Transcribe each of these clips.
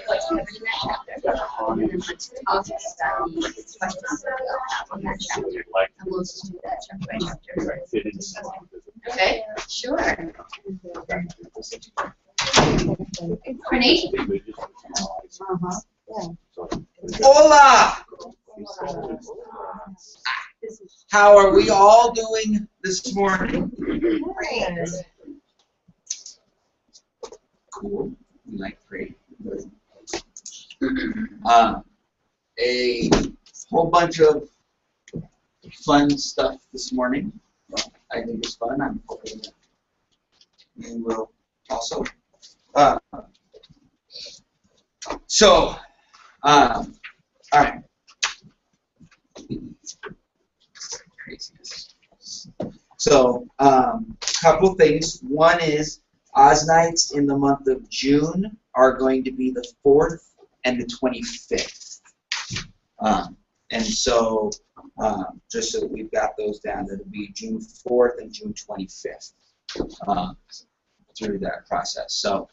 what's covered in that chapter, and then let's talk about the questions that we'll have on that chapter, and we'll just do that chapter by chapter. Okay, sure. Courtney? Hola! How are we all doing this morning? Great. Cool. We like great. A whole bunch of fun stuff this morning. I think it's fun. I'm hoping that you will also. All right. Craziness. So, couple things. One is AA'z nights in the month of June are going to be the 4th and the 25th. And so, just so that we've got those down, that'll be June 4th and June 25th through that process. So,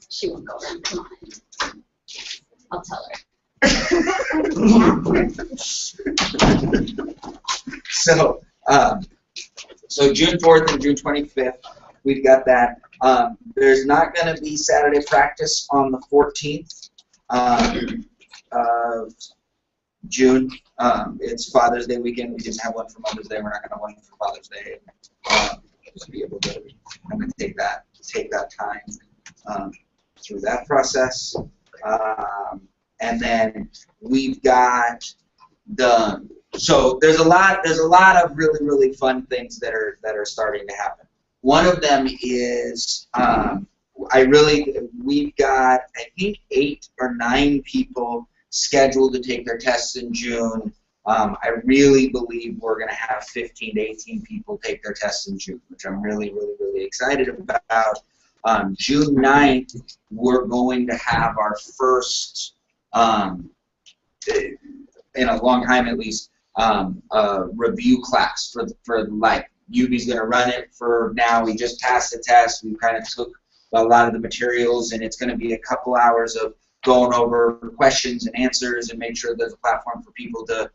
She won't go around. Come on. I'll tell her. so, so June 4th and June 25th, we've got that. There's not going to be Saturday practice on the 14th of June. It's Father's Day weekend. We didn't have one for Mother's Day. We're not going to have one for Father's Day. Just be able to kind of take that time through that process. And then we've got so there's a lot of really fun things that are starting to happen. One of them is we've got I think 8 or 9 people scheduled to take their tests in June. I really believe we're going to have 15 to 18 people take their tests in June, which I'm really excited about. June 9th, we're going to have our first, in a long time at least, review class for like, UB's going to run it for now. We just passed the test. We kind of took a lot of the materials, and it's going to be a couple hours of going over questions and answers and make sure there's a platform for people to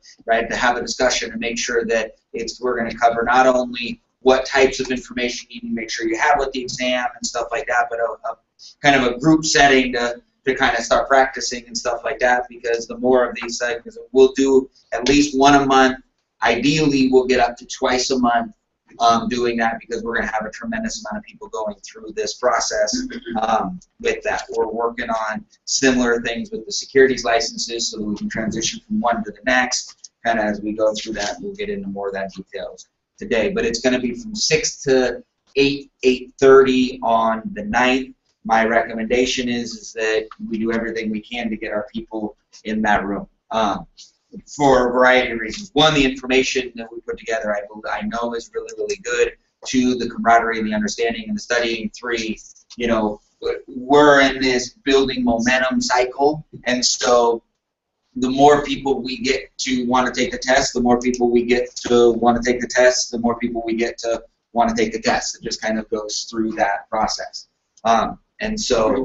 have a discussion and make sure that we're going to cover not only what types of information you need to make sure you have with the exam and stuff like that, but a kind of a group setting to kind of start practicing and stuff like that, because the more of these things, we'll do at least one a month. Ideally, we'll get up to twice a month doing that, because we're going to have a tremendous amount of people going through this process with that. We're working on similar things with the securities licenses so that we can transition from one to the next. Kind of as we go through that, we'll get into more of that details today. But it's going to be from 6 to 8:30 on the 9th. My recommendation is that we do everything we can to get our people in that room for a variety of reasons. One, the information that we put together I know is really good. 2, the camaraderie and the understanding and the studying. 3, we're in this building momentum cycle, and so the more people we get to want to take the test, the more people we get to want to take the test, the more people we get to want to take the test. It just kind of goes through that process. And so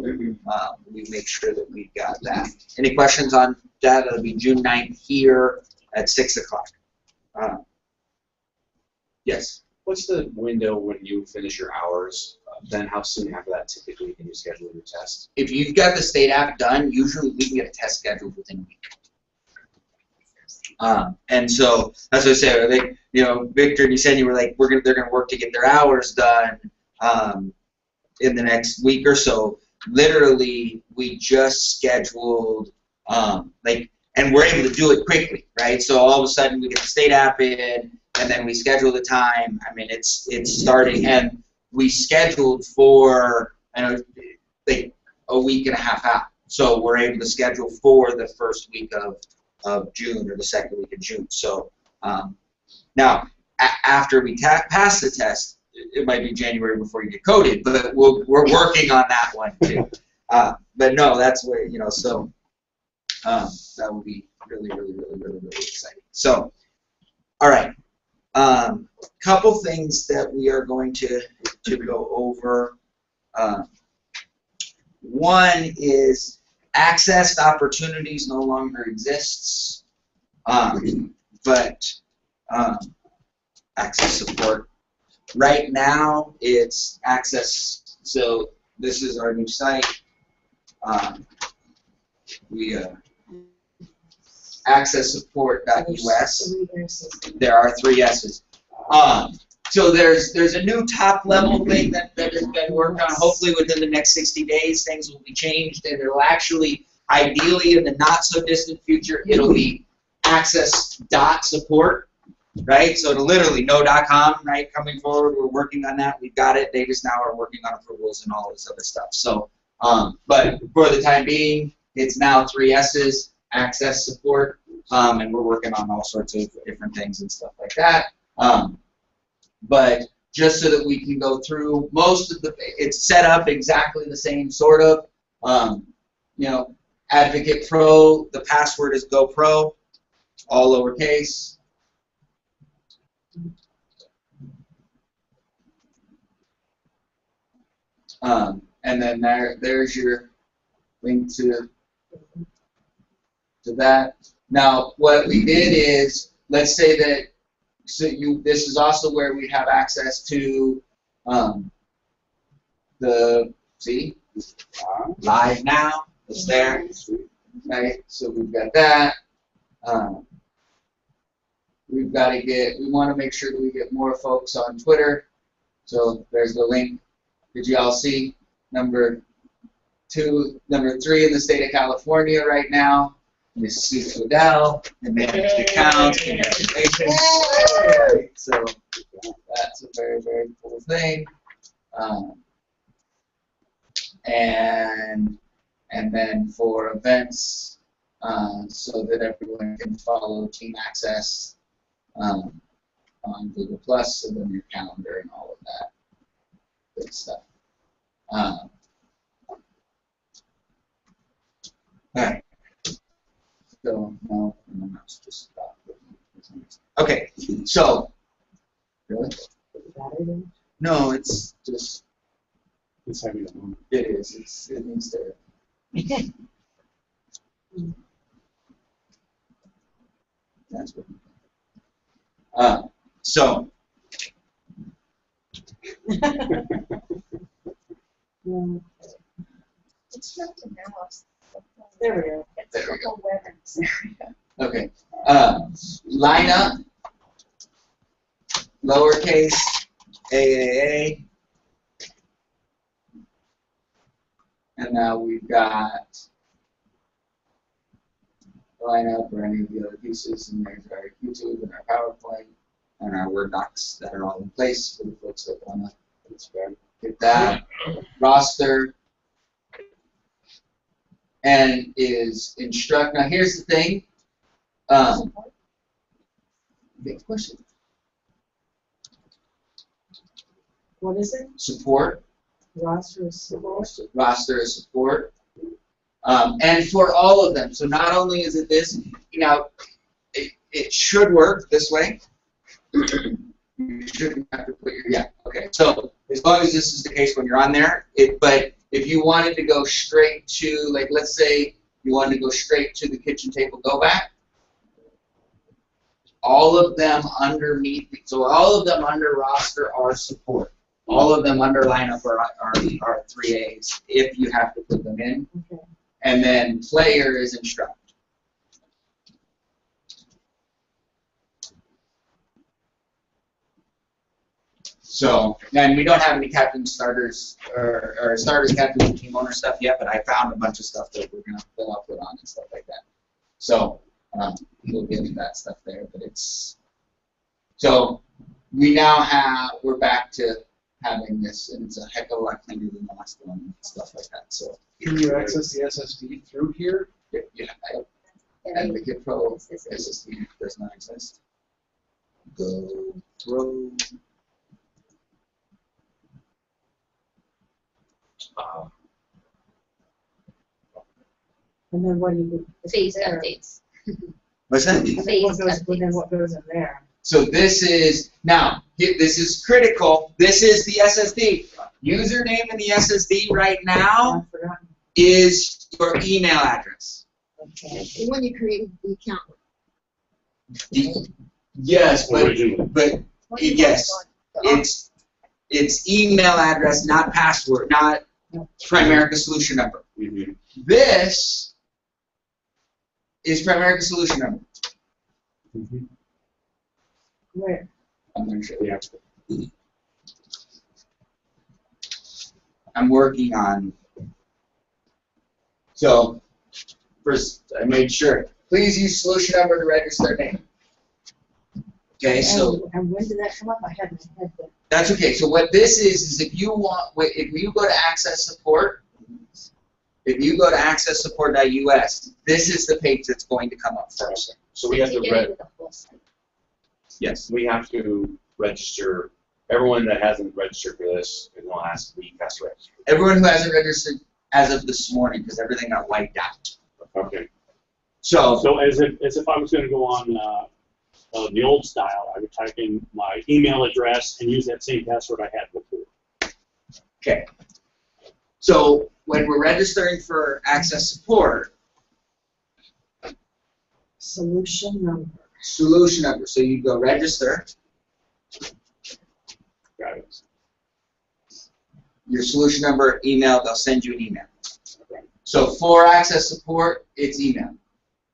we make sure that we've got that. Any questions on that? It'll be June 9th here at 6 o'clock. Yes? What's the window when you finish your hours? Then how soon after that typically can you schedule your test? If you've got the state app done, usually we can get a test scheduled within a week. And so that's what I say. Like, Victor and you said you were like, they're gonna work to get their hours done in the next week or so. Literally, we just scheduled and we're able to do it quickly, right? So all of a sudden we get the state app in, and then we schedule the time. I mean, it's starting, and we scheduled for like a week and a half out. So we're able to schedule for the first week of June or the second week of June. So now, after we pass the test, it might be January before you get coded, but we're working on that one too. But no, that's where, so that will be really exciting. So, all right. Couple things that we are going to go over One is access opportunities no longer exists, but access support. Right now, it's access. So this is our new site. accesssupport.us. There are 3 S's. So there's a new top level thing that has been worked on. Hopefully within the next 60 days things will be changed, and it'll actually, ideally in the not so distant future, it'll be access.support, right? So it'll literally no.com, right? Coming forward, we're working on that. We've got it. They just now are working on approvals and all this other stuff. So, but for the time being, it's now 3 S's, access support, and we're working on all sorts of different things and stuff like that. But just so that we can go through most of it's set up exactly the same sort of. You know, Advocate Pro, the password is GoPro, all lowercase. And then there's your link to that. Now, what we did is, let's say that, this is also where we have access to live now. It's there, right? So we've got that. We want to make sure that we get more folks on Twitter. So there's the link. Did you all see number 3 in the state of California right now? Miss Sue Odell, and managed accounts, congratulations. So that's a very, very cool thing. And then for events, so that everyone can follow Team Access on Google Plus, and then your calendar and all of that good stuff. All right. So no, just stop. Okay, so really? No, it's just. It's heavy to move. It is. It needs to. That's what. So. It's not to now. There we go. It's a couple weapons. Okay. Line up. Lowercase AAA. And now we've got line up or any of the other pieces, and there's our YouTube and our PowerPoint and our Word docs that are all in place for the folks that want to get that. Roster. And is instruct. Now here's the thing. Big question. What is it? Support. Roster is support. Roster is support. And for all of them. So not only is it this, you know, it should work this way. You shouldn't have to put your, okay. So as long as this is the case when you're on there, but if you wanted to go straight to, like, let's say you wanted to go straight to the kitchen table go back, all of them underneath, so all of them under roster are support. All of them under lineup are 3A's if you have to put them in. Okay. And then player is instruct. So, and we don't have any captain starters or starters, captains, and team owner stuff yet, but I found a bunch of stuff that we're gonna put on and stuff like that. So we'll get into that stuff there, but it's so we now we're back to having this, and it's a heck of a lot cleaner than the last one and stuff like that. So can you access the SSD through here? Yeah, Advocate Pro SSD does not exist. Go Pro. then what do you do? Phase updates. What's that? What goes in there? So this is, now, this is critical. This is the SSD. Username in the SSD right now is your email address. Okay. The one you created the account with. Yes, Originally. but yes, it's email address, not password, not Primerica solution number. Mhm. This is Primerica solution number. Mhm. Where? I'm going to show you. Yeah. I'm working on. So first, I made sure. Please use solution number to register name. Okay, so And when did that come up? I hadn't had that. that's okay. So what this is if you want, if you go to Access Support, if you go to accesssupport.us, this is the page that's going to come up first. So we have to You did it with the whole site. Yes. we have to register. Everyone that hasn't registered for this in the last week has to register. Everyone who hasn't registered as of this morning, because everything got wiped out. Okay. So So as if I was going to go on the old style, I would type in my email address and use that same password I had before. okay. So when we're registering for Access Support, Solution number. solution number. So you go register Got it. your solution number, email. They'll send you an email. Okay. So for Access Support, it's email.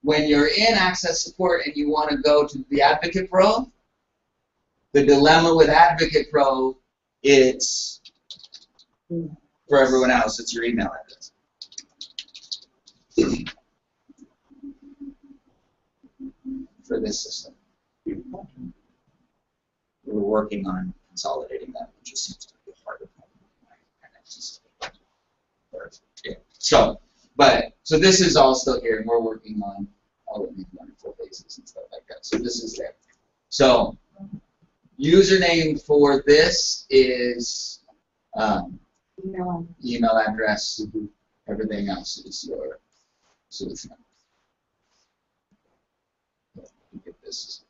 When you're in Access Support and you want to go to the Advocate Pro, the dilemma with Advocate Pro, it's for everyone else, it's your email address. For this system. We're working on consolidating that, which just seems to be a part of it. So, so this is all still here, and we're working on all of these wonderful bases and stuff like that. So this is there. So, username for this is email address. Everything else is your solution number. Get this.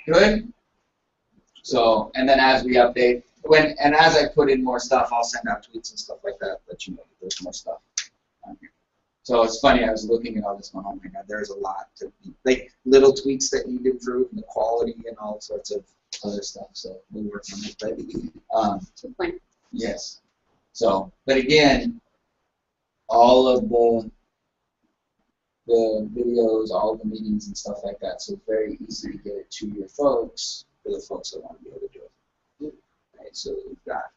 Good. So, and then as we update, as I put in more stuff, I'll send out tweets and stuff like that, let you know that there's more stuff on here. So it's funny, I was looking at all this going, oh my God, there's a lot to, like, little tweaks that need to improve, and the quality and all sorts of other stuff. So we'll work on it. But yes. So, but again, all of the videos, all the meetings and stuff like that, so it's very easy to get it to your folks, for the folks that want to be able to do it. Right, so we've got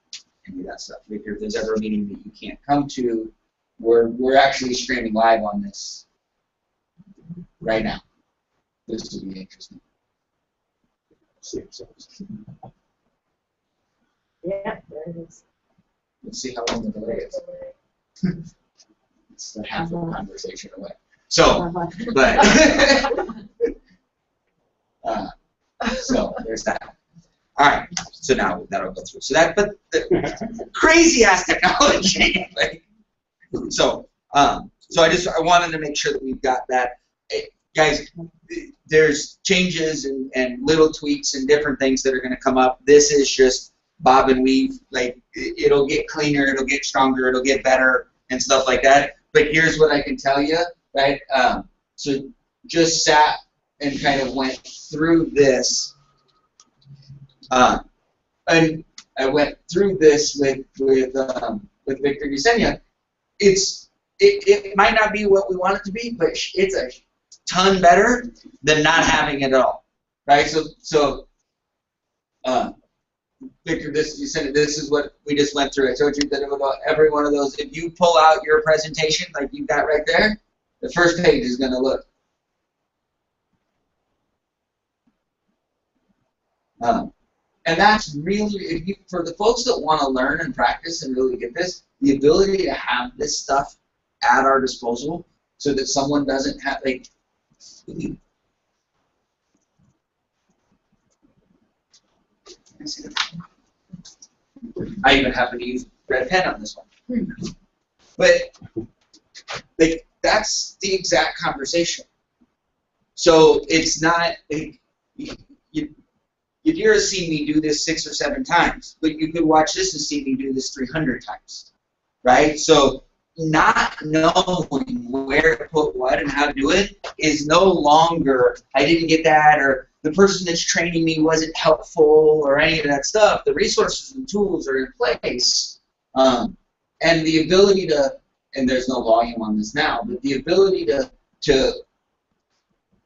any of that stuff. If there's ever a meeting that you can't come to, we're actually streaming live on this right now. This will be interesting. Yeah, there it is. Let's see how long the delay is. It's half of the conversation away. So, but so there's that. All right. So now that'll go through. So that, but the crazy ass technology. Like, so I wanted to make sure that we've got that. Hey, guys, there's changes and little tweaks and different things that are going to come up. This is just bob and weave. Like, it'll get cleaner, it'll get stronger, it'll get better and stuff like that. But here's what I can tell you, right? So just sat and kind of went through this, and I went through this with Victor Yesenia. It might not be what we want it to be, but it's a ton better than not having it at all, right? So Victor, you said this is what we just went through. I told you that it would, every one of those, if you pull out your presentation like you've got right there, the first page is going to look. And that's really, for the folks that want to learn and practice and really get this, the ability to have this stuff at our disposal so that someone doesn't have, like, I even happen to use red pen on this one. But like, that's the exact conversation. So it's not, like, you've seen me do this 6 or 7 times, but you could watch this and see me do this 300 times. right? So not knowing where to put what and how to do it is no longer, I didn't get that, or the person that's training me wasn't helpful, or any of that stuff. The resources and tools are in place, and the ability to, and there's no volume on this now, but the ability to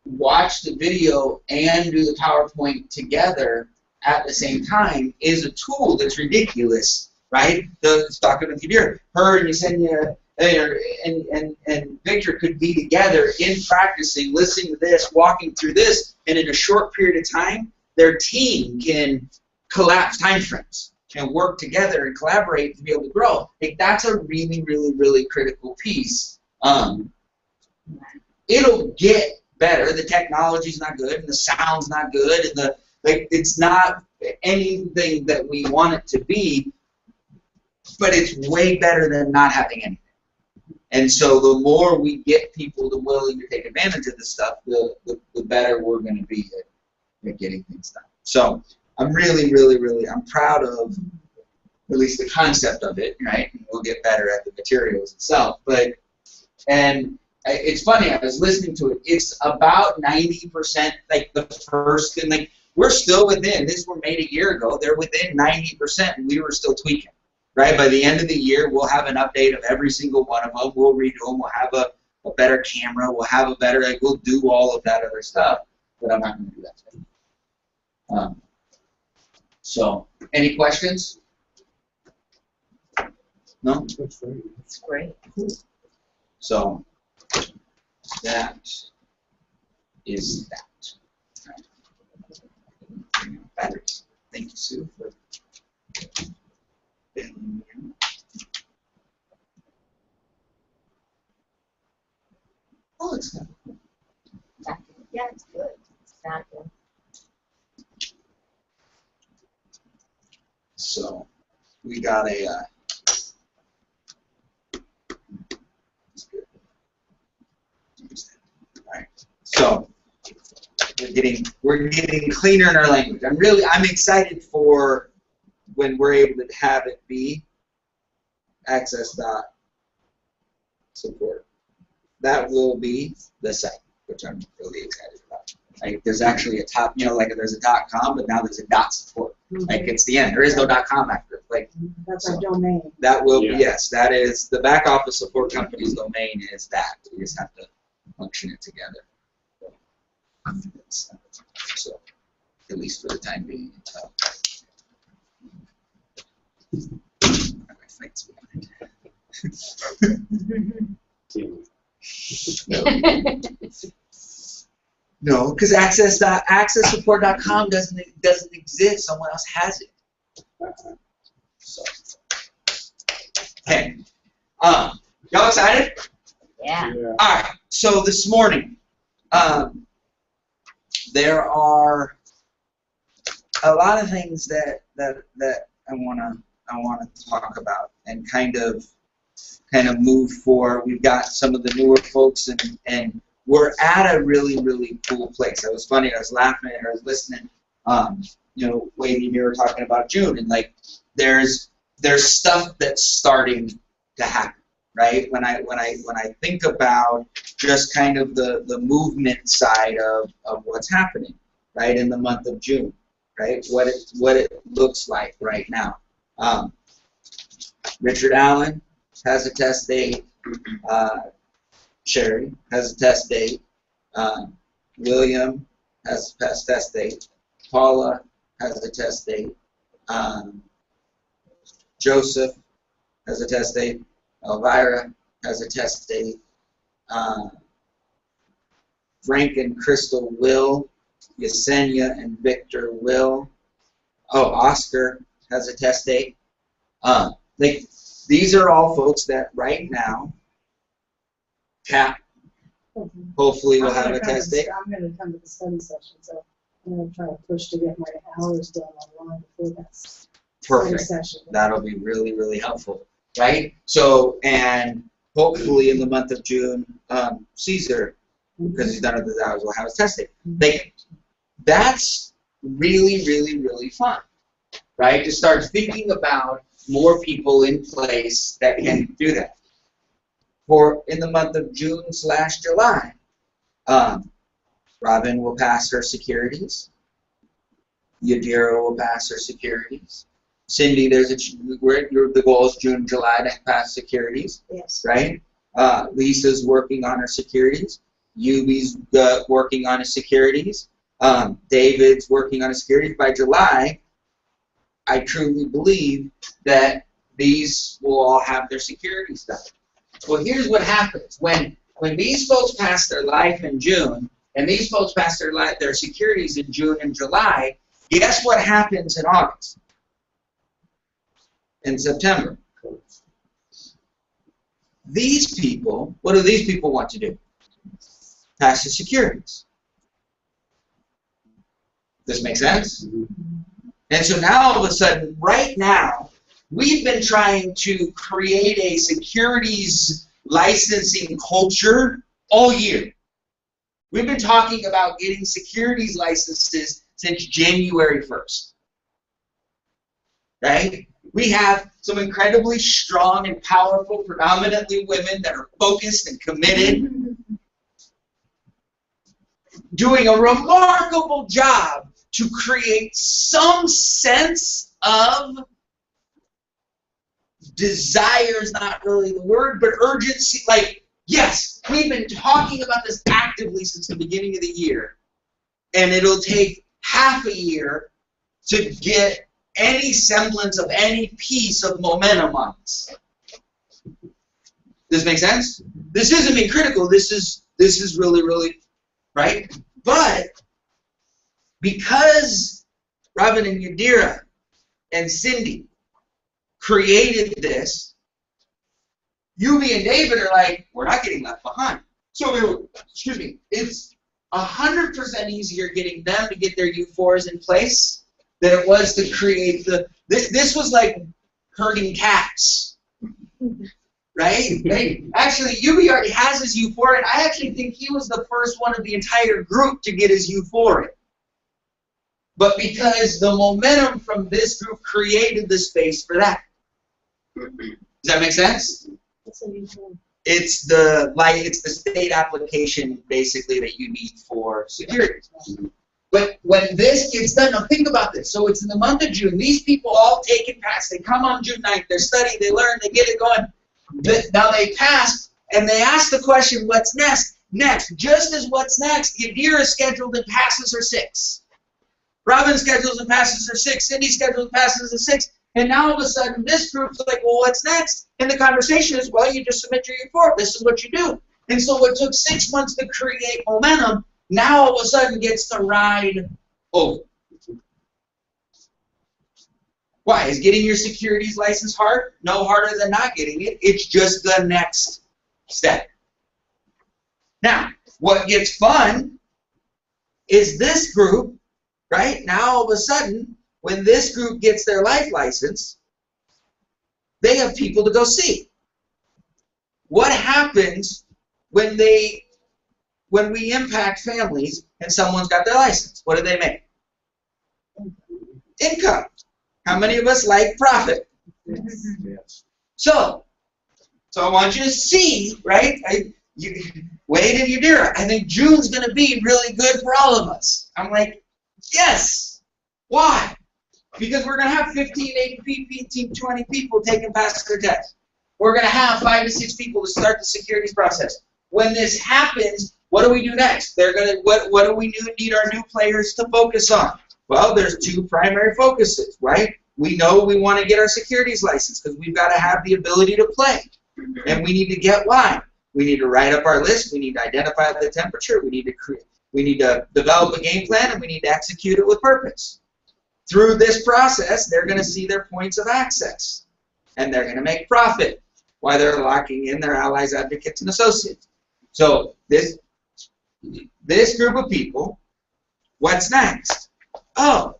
watch the video and do the PowerPoint together at the same time is a tool that's ridiculous, right? The talking with you, her and Yesenia and Victor could be together in practicing, listening to this, walking through this, and in a short period of time, their team can collapse time frames and work together and collaborate to be able to grow. Like, that's a really, really, really critical piece. It'll get better. The technology's not good, and the sound's not good, and it's not anything that we want it to be, but it's way better than not having anything. And so the more we get people to willing to take advantage of this stuff, the better we're going to be at getting things done. So I'm really, really, really, I'm proud of at least the concept of it, right? And we'll get better at the materials itself. But, and it's funny, I was listening to it, it's about 90%, like the first, and like we're still within, these were made a year ago, they're within 90%, and we were still tweaking. Right? By the end of the year, we'll have an update of every single one of them. We'll redo them. We'll have a better camera. We'll have a better, like, we'll do all of that other stuff. But I'm not going to do that today. So, any questions? No? It's great. So, that is that. Right. Batteries. Thank you, Sue, for oh, it's not. Yeah, it's good. It's not good. So we got a. All right. So we're getting cleaner in our language. I'm excited for when we're able to have it be access.support. That will be the site, which I'm really excited about. Like, there's actually a top, like there's a .com, but now there's a .support. Like, it's the end. There is no .com after it. Like, that's our domain. That will be, yes, that is, the back office support company's domain is that. You just have to function it together. So, at least for the time being, until. No, because accesssupport.com doesn't exist. Someone else has it. So, okay. Y'all excited? Yeah. All right. So this morning, there are a lot of things that I want to talk about and kind of move for. We've got some of the newer folks, and we're at a really, really cool place. It was funny. I was laughing and I was listening. Wade and you were talking about June, and like there's stuff that's starting to happen. Right? When I think about just kind of the movement side of what's happening, right, in the month of June, right? What it looks like right now. Richard Allen has a test date. Sherry has a test date. William has a test date. Paula has a test date. Joseph has a test date. Elvira has a test date. Frank and Crystal will. Yesenia and Victor will. Oh, Oscar has a test date. These are all folks that right now, Pat, hopefully will have a test date. I'm going to come to the study session, so I'm going to try to push to get my hours done online before that study session. That'll be really, really helpful, right? So, and hopefully in the month of June, Caesar, because he's done it his hours, will have his test date. That's really, really, really fun, right? To start thinking about more people in place that can do that. For in the month of June/July, Robin will pass her securities. Yadira will pass her securities. Cindy, the goal is June, July to pass securities, Yes. right? Lisa's working on her securities. Yubi's working on his securities. David's working on his securities. By July, I truly believe that these will all have their securities done. Well, here's what happens. When these folks pass their life in June, and these folks pass their securities in June and July, guess what happens in August? In September? These people, what do these people want to do? Pass the securities. Does this make sense? And so now all of a sudden, right now, we've been trying to create a securities licensing culture all year. We've been talking about getting securities licenses since January 1st. Right? We have some incredibly strong and powerful, predominantly women that are focused and committed, doing a remarkable job to create some sense of desire is not really the word, but urgency. Like, yes, we've been talking about this actively since the beginning of the year, and it'll take half a year to get any semblance of any piece of momentum on this. Does this make sense? This isn't being critical. This is really, really, right? But because Robin and Yadira and Cindy created this, Yubi and David are like, we're not getting left behind. So, excuse me, it's 100% easier getting them to get their U4s in place than it was to create the. This was like herding cats, right? Actually, Yubi already has his U4, and I actually think he was the first one of the entire group to get his U4 in. But because the momentum from this group created the space for that. Does that make sense? It's the state application basically that you need for security. But when this gets done, now think about this. So it's in the month of June. These people all take it past. They come on June 9th. They study. They learn. They get it going. Now they pass, and they ask the question, what's next? Just as what's next, Yadira is scheduled and passes her 6. Robin schedules and passes her 6. Cindy schedules and passes her 6. And now all of a sudden, this group's like, well, what's next? And the conversation is, well, you just submit your report. This is what you do. And so what took 6 months to create momentum, now all of a sudden gets to ride over. Why? Is getting your securities license hard? No harder than not getting it. It's just the next step. Now, what gets fun is this group, right? Now all of a sudden, when this group gets their life license, they have people to go see. What happens when we impact families and someone's got their license? What do they make? Income. How many of us like profit? Yes. So I want you to see, right? Wade and Yadira, I think June's going to be really good for all of us. I'm like, yes. Why? Because we're going to have 15, 18, 20 people taking past their test. We're going to have 5 to 6 people to start the securities process. When this happens, what do we do next? What do we need our new players to focus on? Well, there's 2 primary focuses, right? We know we want to get our securities license because we've got to have the ability to play. And we need to get why. We need to write up our list. We need to identify the temperature. We need to develop a game plan, and we need to execute it with purpose. Through this process, they're going to see their points of access, and they're going to make profit while they're locking in their allies, advocates, and associates. So this group of people, what's next? Oh,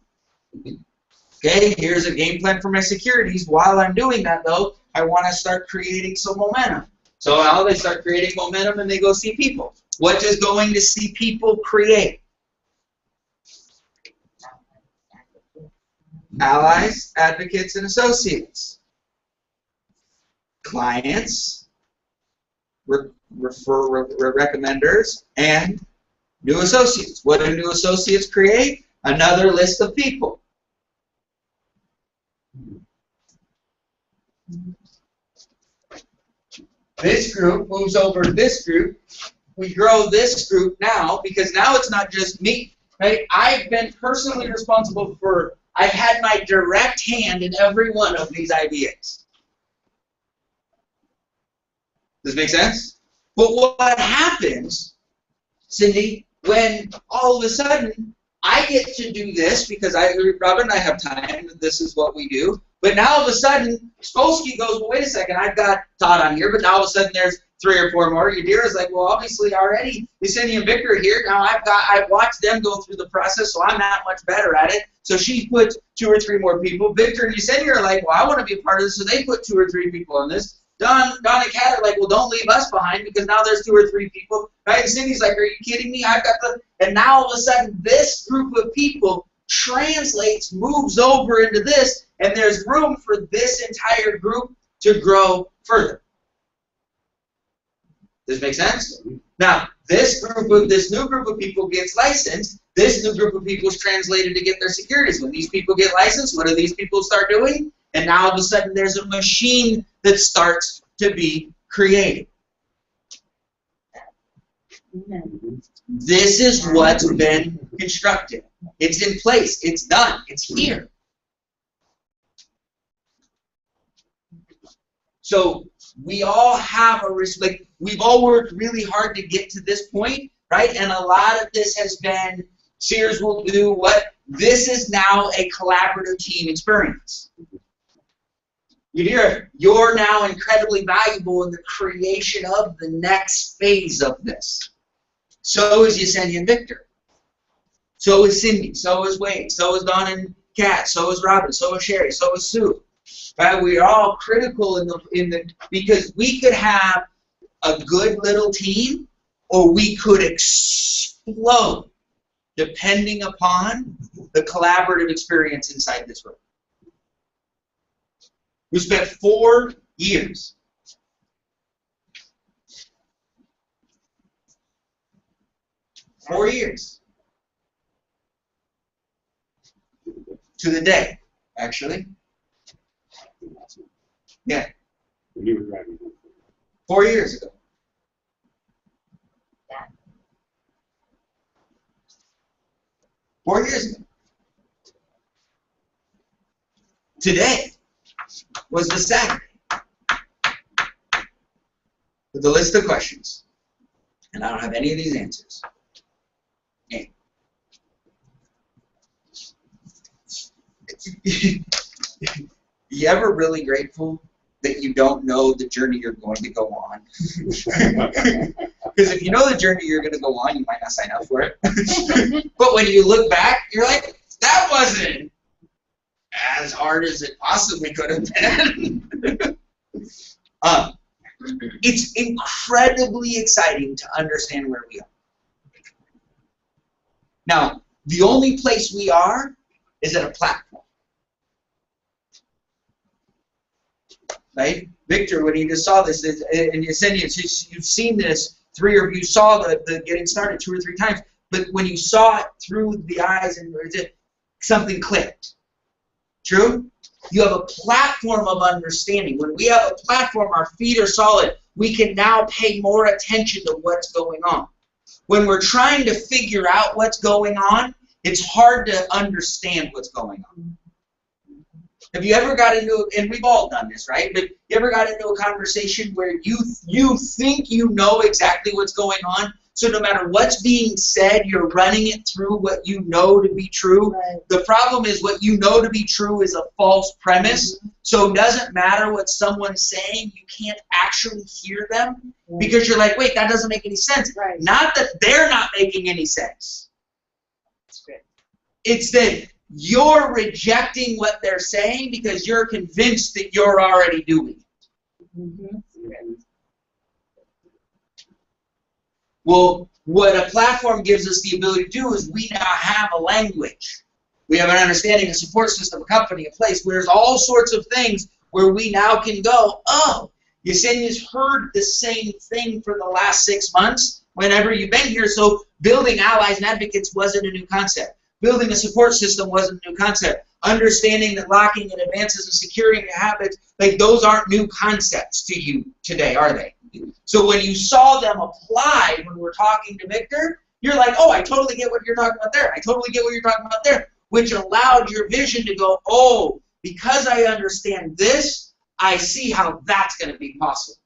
okay, here's a game plan for my securities. While I'm doing that, though, I want to start creating some momentum. So now they start creating momentum, and they go see people. What does going to see people create? Allies, advocates, and associates. clients, recommenders, and new associates. What do new associates create? Another list of people. This group moves over to this group. We grow this group now because now it's not just me, right? I've been personally responsible for, I've had my direct hand in every one of these IBAs. Does this make sense? But what happens, Cindy, when all of a sudden I get to do this because Robin and I have time, this is what we do, but now all of a sudden Spolsky goes, well, wait a second, I've got Todd on here, but now all of a sudden there's 3 or 4 more. Yadira's like, well, obviously already Yesenia and Victor are here. Now I've watched them go through the process, so I'm not much better at it. So she put 2 or 3 more people. Victor and Yesenia are like, well, I want to be a part of this, so they put 2 or 3 people on this. Don and Kat are like, well, don't leave us behind because now there's 2 or 3 people, right? And Cindy's like, are you kidding me? I've got the, and now all of a sudden this group of people translates, moves over into this, and there's room for this entire group to grow further. Does this make sense? Now, this new group of people gets licensed. This new group of people is translated to get their securities. When these people get licensed, what do these people start doing? And now all of a sudden there's a machine that starts to be created. This is what's been constructed. It's in place. It's done. It's here. So we all have a respect. We've all worked really hard to get to this point, right? And a lot of this has been, Sears will do what? This is now a collaborative team experience. You're now incredibly valuable in the creation of the next phase of this. So is Yesenia and Victor. So is Cindy. So is Wade. So is Don and Kat. So is Robin. So is Sherry. So is Sue. Right? We are all critical in the because we could have a good little team, or we could explode, depending upon the collaborative experience inside this room. We spent 4 years. 4 years. To the day, actually. Yeah. When you were driving. 4 years ago. Yeah. 4 years ago. Today was the Saturday with a list of questions, and I don't have any of these answers. And you ever really grateful that you don't know the journey you're going to go on? Because if you know the journey you're going to go on, you might not sign up for it. But when you look back, you're like, that wasn't as hard as it possibly could have been. It's incredibly exciting to understand where we are. Now, the only place we are is at a platform. Right? Victor, when you just saw this, and Yesenia, you've seen this, 3 of you saw the getting started 2 or 3 times, but when you saw it through the eyes, and something clicked. True? You have a platform of understanding. When we have a platform, our feet are solid. We can now pay more attention to what's going on. When we're trying to figure out what's going on, it's hard to understand what's going on. Have you ever got into, and we've all done this, right? But you ever got into a conversation where you think you know exactly what's going on, so no matter what's being said, you're running it through what you know to be true? Right. The problem is what you know to be true is a false premise, so it doesn't matter what someone's saying, you can't actually hear them, because you're like, wait, that doesn't make any sense. Right. Not that they're not making any sense. That's great. It's that you're rejecting what they're saying because you're convinced that you're already doing it. Mm-hmm. Well, what a platform gives us the ability to do is we now have a language. We have an understanding, a support system, a company, a place where there's all sorts of things where we now can go, oh, Yesenia's heard the same thing for the last 6 months whenever you've been here. So building allies and advocates wasn't a new concept. Building a support system wasn't a new concept. Understanding that locking and advances and securing your habits, like those aren't new concepts to you today, are they? So when you saw them applied when we're talking to Victor, you're like, oh, I totally get what you're talking about there. I totally get what you're talking about there, which allowed your vision to go, oh, because I understand this, I see how that's going to be possible.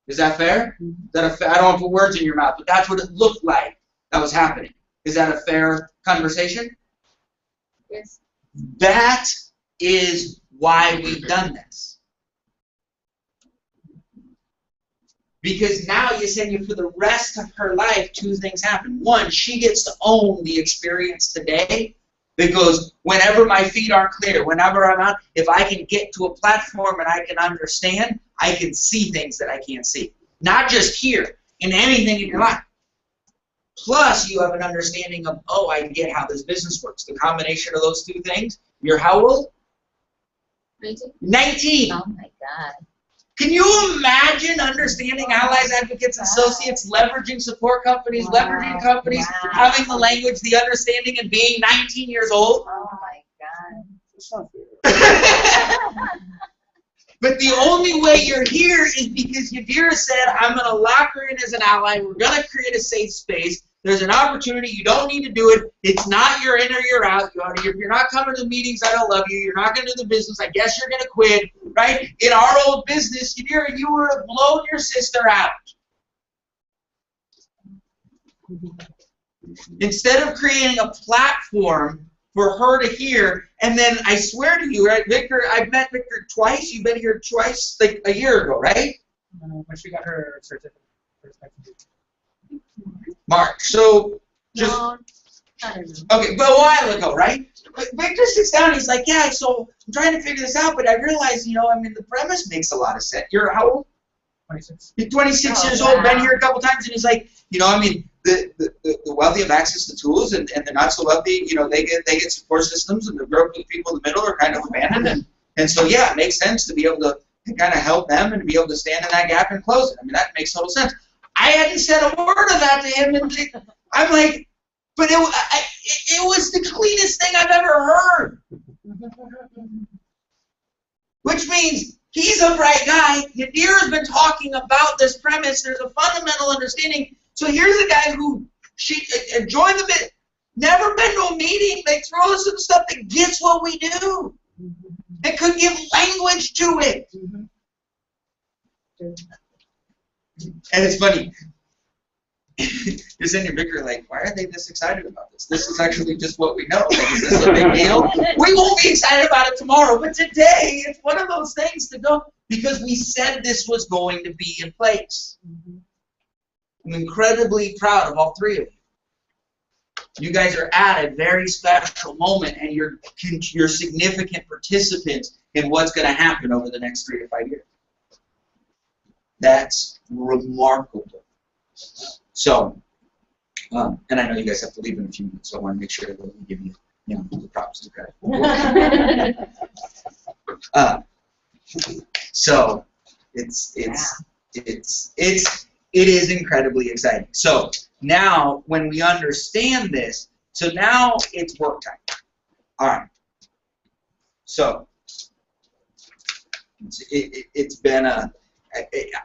Is that fair? Is that I don't want to put words in your mouth, but that's what it looked like that was happening. Is that a fair conversation? Yes. That is why we've done this. Because now Yesenia, for the rest of her life, 2 things happen. 1, she gets to own the experience today. Because whenever my feet aren't clear, whenever I'm out, if I can get to a platform and I can understand, I can see things that I can't see. Not just here, in anything in your life. Plus, you have an understanding of, oh, I get how this business works. The combination of those 2 things. You're how old? 19. 19. Oh my God. Can you imagine understanding allies, advocates, associates, leveraging support companies, leveraging companies, having the language, the understanding, and being 19 years old? Oh my God. It's not fair. But the only way you're here is because Yadira said, I'm going to lock her in as an ally. We're going to create a safe space. There's an opportunity. You don't need to do it. It's not you're in or you're out. If you're not coming to the meetings, I don't love you. You're not going to do the business. I guess you're going to quit, right? In our old business, Yadira, you would have blown your sister out. Instead of creating a platform for her to hear, and then I swear to you, right, Victor, I've met Victor twice. You've been here twice, like a year ago, right? When she got her certificate. March. So just No, I don't know. okay, but a while ago, right? But Victor sits down. He's like, yeah. So I'm trying to figure this out, but I realize, the premise makes a lot of sense. You're how old? 26. You're 26 Oh, years old. Been wow. here a couple times, and he's like, the wealthy have access to tools, and the not so wealthy, they get support systems, and the broken people in the middle are kind of abandoned, and so yeah, it makes sense to be able to kind of help them and be able to stand in that gap and close it. I mean, that makes total sense. I hadn't said a word of that to him, and I'm like, but it was the cleanest thing I've ever heard. Which means he's a bright guy. Yadira's been talking about this premise. There's a fundamental understanding. So here's a guy who joined the bit, never been to a meeting. They throw us some stuff that gets what we do. It could give language to it. And it's funny. Yesenia and Victor are like, why are they this excited about this? This is actually just what we know. Like, is this a big deal? We won't be excited about it tomorrow, but today it's one of those things to go, because we said this was going to be in place. I'm incredibly proud of all 3 of you. You guys are at a very special moment, and you're significant participants in what's going to happen over the next 3 to 5 years. That's remarkable. So, and I know you guys have to leave in a few minutes, so I want to make sure that we give you, the props and credit. So it is incredibly exciting. So now, when we understand this, so now it's work time. All right. So it's been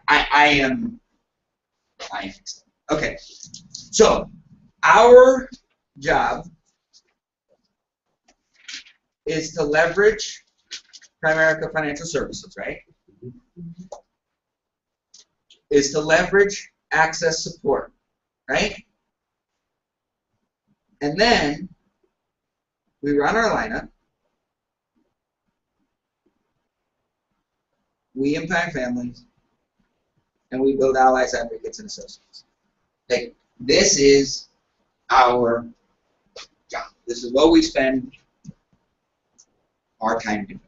I am excited. Okay. So our job is to leverage Primerica Financial Services, right? Is to leverage access support, right? And then we run our lineup. We impact families, and we build allies, advocates, and associates. Like, this is our job. This is what we spend our time doing.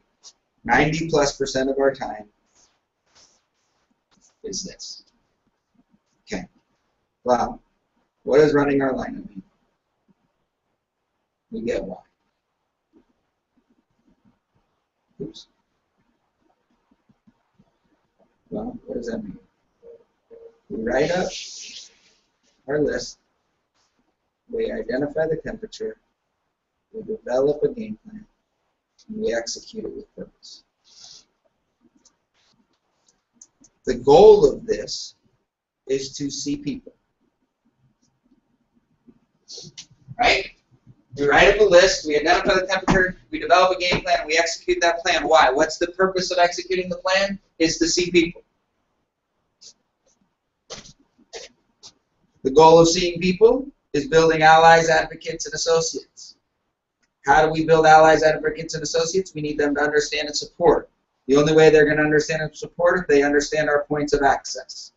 90+% of our time is this. Okay. Well, what does running our lineup mean? We get why. Oops. Well, what does that mean? We write up our list, we identify the temperature, we develop a game plan, and we execute it with purpose. The goal of this is to see people. Right? We write up a list, we identify the temperature, we develop a game plan, and we execute that plan. Why? What's the purpose of executing the plan? Is to see people. The goal of seeing people is building allies, advocates, and associates. How do we build allies, advocates, and associates? We need them to understand and support. The only way they're going to understand and support it, they understand our points of access.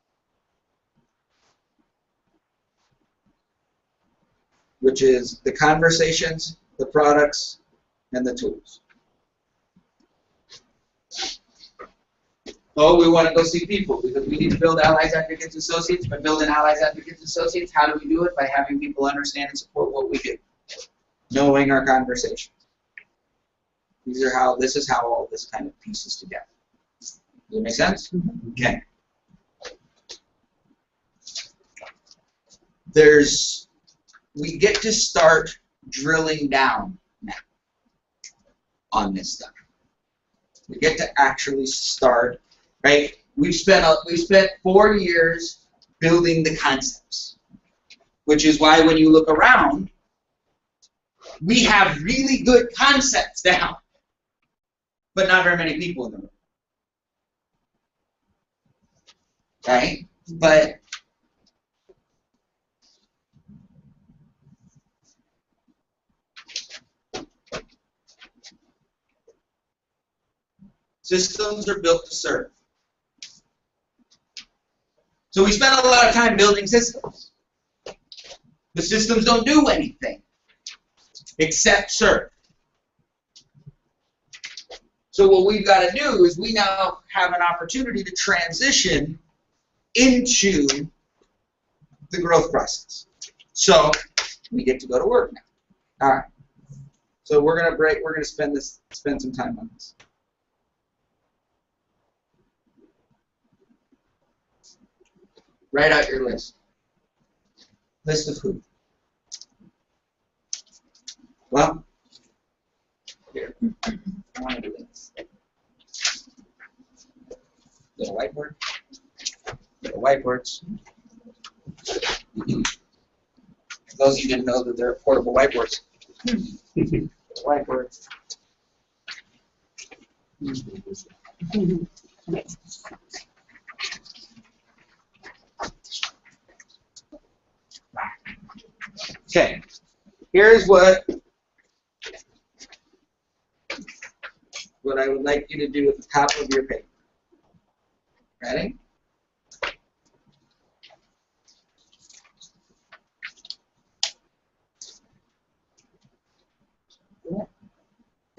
Which is the conversations, the products, and the tools. Oh, we want to go see people because we need to build allies, advocates, associates. By building allies, advocates, associates, how do we do it? By having people understand and support what we do. Knowing our conversations. This is how all this kind of pieces together. Does that make sense? Okay. We get to start drilling down now on this stuff. We get to actually start, right? We've spent 4 years building the concepts, which is why when you look around, we have really good concepts down, but not very many people in the room. Right? But systems are built to serve. So we spend a lot of time building systems. The systems don't do anything except serve. So what we've got to do is we now have an opportunity to transition into the growth process. So we get to go to work now. All right. So we're gonna break. We're gonna spend some time on this. Write out your list. List of who. Well, here. I want to do this. Little whiteboard. Little whiteboards. Those of you didn't know that they're portable whiteboards. Whiteboards. Okay, here's what I would like you to do at the top of your paper. Ready?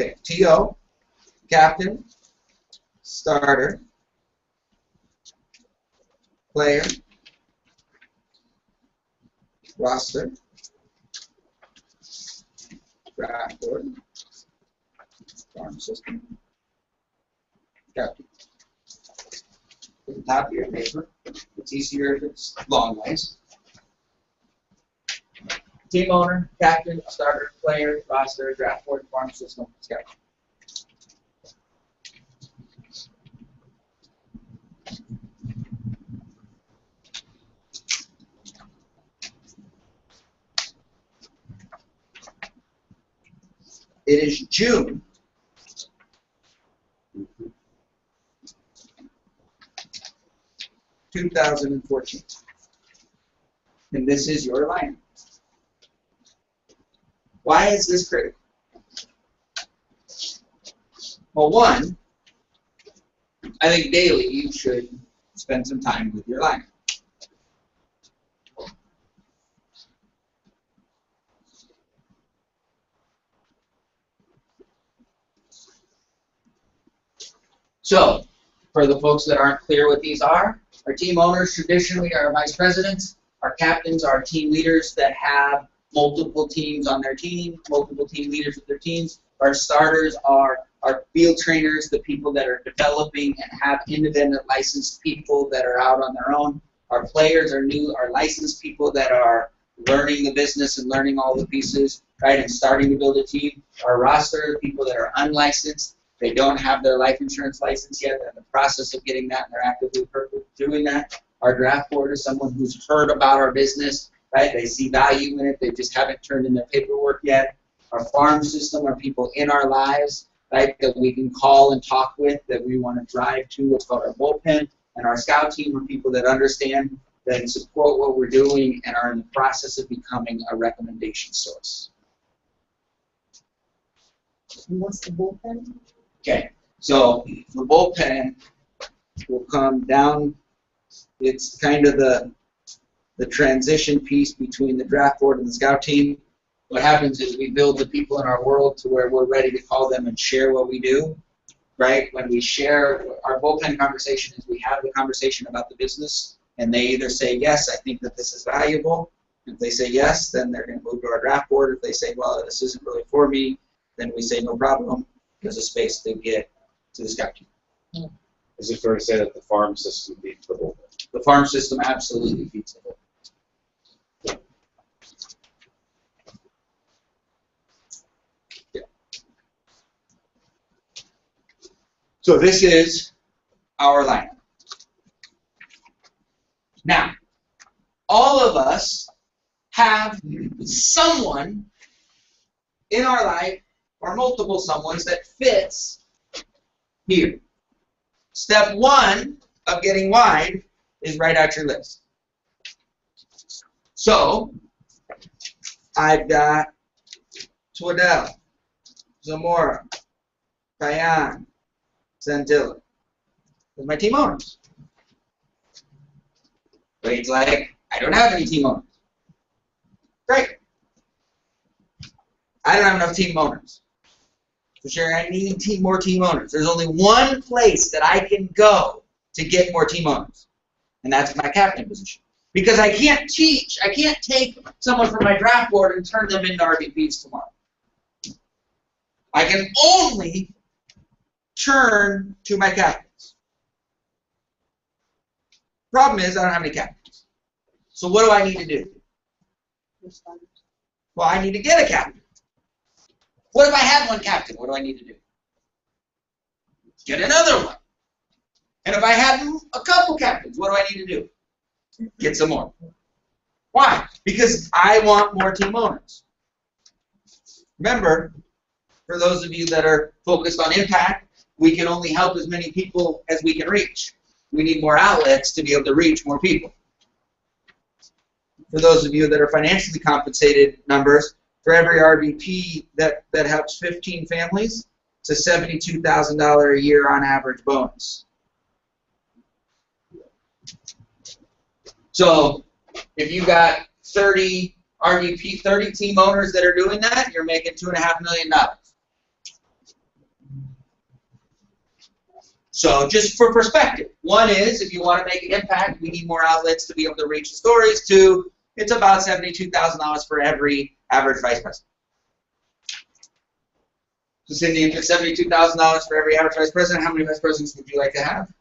Okay, TO, captain, starter, player, roster, draft board, farm system, captain. At the top of your paper, it's easier if it's long ways. Team owner, captain, starter, player, roster, draft board, farm system, scout. It is June 2014, and this is your lineup. Why is this critical? Well, one, I think daily you should spend some time with your lineup. So, for the folks that aren't clear what these are, our team owners traditionally are vice presidents. Our captains are team leaders that have multiple teams on their team, multiple team leaders with their teams. Our starters are our field trainers, the people that are developing and have independent licensed people that are out on their own. Our players are our licensed people that are learning the business and learning all the pieces, right, and starting to build a team. Our roster are people that are unlicensed. They don't have their life insurance license yet. They're in the process of getting that, and they're actively doing that. Our draft board is someone who's heard about our business, right? They see value in it. They just haven't turned in their paperwork yet. Our farm system are people in our lives, right, that we can call and talk with, that we want to drive to. It's called our bullpen. And our scout team are people that understand, that support what we're doing, and are in the process of becoming a recommendation source. And what's the bullpen? Okay, so the bullpen will come down. It's kind of the transition piece between the draft board and the scout team. What happens is we build the people in our world to where we're ready to call them and share what we do, right? When we share, our bullpen conversation is we have the conversation about the business, and they either say, yes, I think that this is valuable. If they say yes, then they're going to move to our draft board. If they say, well, this isn't really for me, then we say, no problem. There's a space to get to the scout team. Is it fair to say that the farm system feeds the bullpen? The farm system absolutely feeds the bullpen. So this is our lineup. Now, all of us have someone in our life, or multiple someones, that fits here. Step one of getting wide is write out your list. So, I've got Twaddell, Zamora, Kayan, Santilla. Those are my team owners. Wade's like, I don't have any team owners. Great. I don't have enough team owners. So Sherry, I need more team owners. There's only one place that I can go to get more team owners, and that's my captain position. Because I can't take someone from my draft board and turn them into RVPs tomorrow. I can only turn to my captains. Problem is, I don't have any captains. So what do I need to do? Well, I need to get a captain. What if I have one captain? What do I need to do? Get another one. And if I had a couple captains, what do I need to do? Get some more. Why? Because I want more team owners. Remember, for those of you that are focused on impact, we can only help as many people as we can reach. We need more outlets to be able to reach more people. For those of you that are financially compensated numbers, for every RVP that helps 15 families, it's a $72,000 a year on average bonus. So if you got 30 team owners that are doing that, you're making $2.5 million. So just for perspective, one is, if you want to make an impact, we need more outlets to be able to reach the stories. Two, it's about $72,000 for every average vice president. So Cindy, if it's $72,000 for every average vice president, how many vice presidents would you like to have?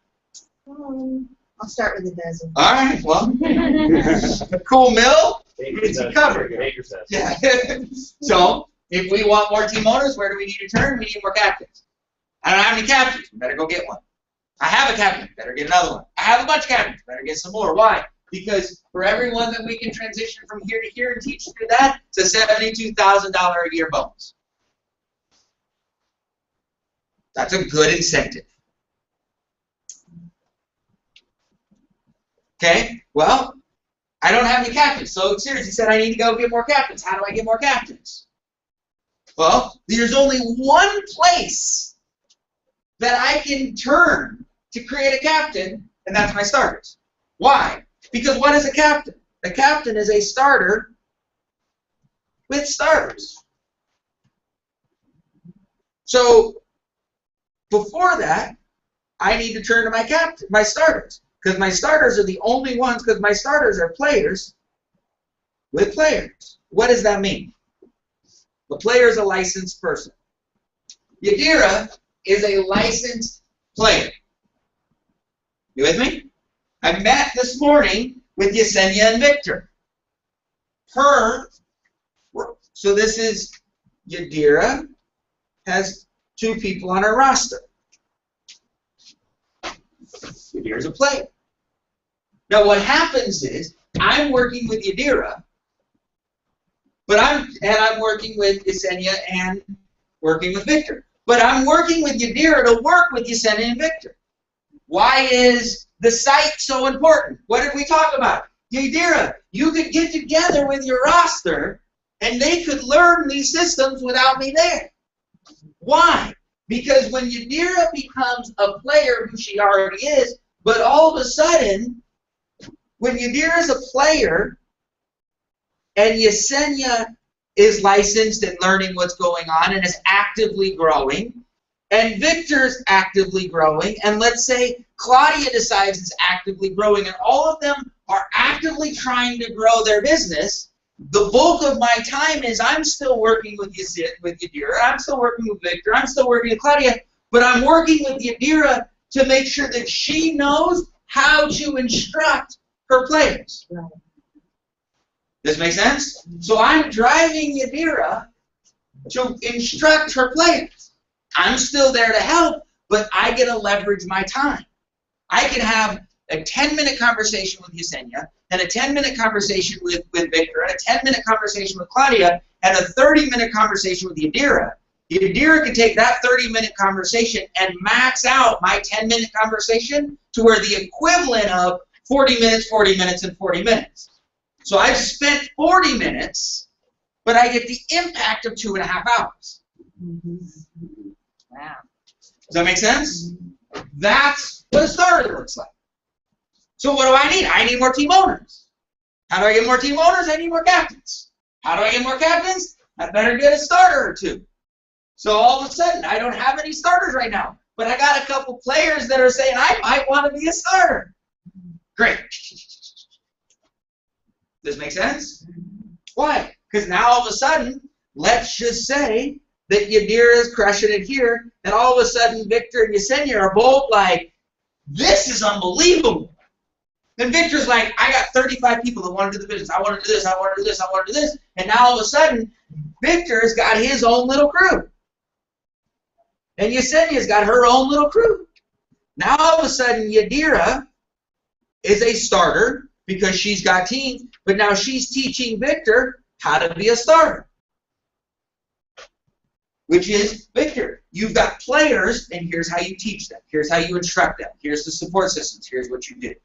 I'll start with a dozen. All right, well, cool mill, it's covered. Yeah. So if we want more team owners, where do we need to turn? We need more captains. I don't have any captains. Better go get one. I have a captain. Better get another one. I have a bunch of captains. Better get some more. Why? Because for everyone that we can transition from here to here and teach through that, it's a $72,000 a year bonus. That's a good incentive. Okay? Well, I don't have any captains. So seriously said I need to go get more captains. How do I get more captains? Well, there's only one place that I can turn to create a captain, and that's my starters. Why? Because what is a captain? A captain is a starter with starters. So before that, I need to turn to my starters, because my starters are the only ones, because my starters are players with players. What does that mean? The player is a licensed person. Yadira is a licensed player. You with me? I met this morning with Yesenia and Victor. So this is Yadira has 2 people on her roster. Yadira's a player. Now what happens is I'm working with Yadira, but I'm working with Yesenia and working with Victor. But I'm working with Yadira to work with Yesenia and Victor. Why is the site so important? What did we talk about? Yadira, you could get together with your roster and they could learn these systems without me there. Why? Because when Yadira becomes a player, who she already is, but all of a sudden, when Yadira is a player and Yesenia is licensed and learning what's going on and is actively growing, and Victor's actively growing, and let's say Claudia decides is actively growing, and all of them are actively trying to grow their business, the bulk of my time is I'm still working with Yadira, I'm still working with Victor, I'm still working with Claudia, but I'm working with Yadira to make sure that she knows how to instruct her players. Right. Does this make sense? So I'm driving Yadira to instruct her players. I'm still there to help, but I get to leverage my time. I can have a 10-minute conversation with Yesenia, and a 10-minute conversation with Victor, and a 10-minute conversation with Claudia, and a 30-minute conversation with Yadira. Yadira can take that 30-minute conversation and max out my 10-minute conversation to where the equivalent of 40 minutes, 40 minutes, and 40 minutes. So I've spent 40 minutes, but I get the impact of 2.5 hours. Wow. Does that make sense? That's what a starter looks like. So what do I need? I need more team owners. How do I get more team owners? I need more captains. How do I get more captains? I better get a starter or 2. So all of a sudden, I don't have any starters right now, but I got a couple players that are saying, I might want to be a starter. Great. Does this make sense? Why? Because now all of a sudden, let's just say that Yadira is crushing it here, and all of a sudden Victor and Yesenia are both like, this is unbelievable. And Victor's like, I got 35 people that want to do the business. I want to do this, I want to do this, I want to do this. And now all of a sudden, Victor's got his own little crew. And Yesenia's got her own little crew. Now all of a sudden, Yadira is a starter because she's got teams, but now she's teaching Victor how to be a starter. Which is, Victor, you've got players, and here's how you teach them. Here's how you instruct them. Here's the support systems. Here's what you do.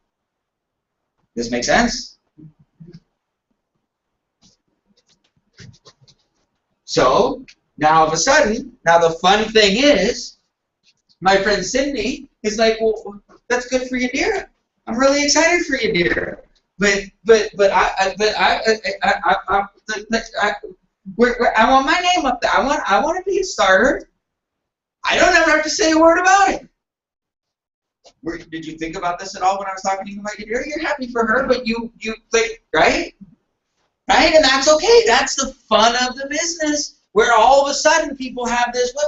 Does this make sense? So, now all of a sudden, now the fun thing is, my friend Cindy is like, well, that's good for Yadira. I'm really excited for Yadira. But I want my name up there. I want to be a starter. I don't ever have to say a word about it. Did you think about this at all when I was talking to you about Yadira? You're happy for her, but you like, right? Right? And that's okay. That's the fun of the business, where all of a sudden people have this, wait,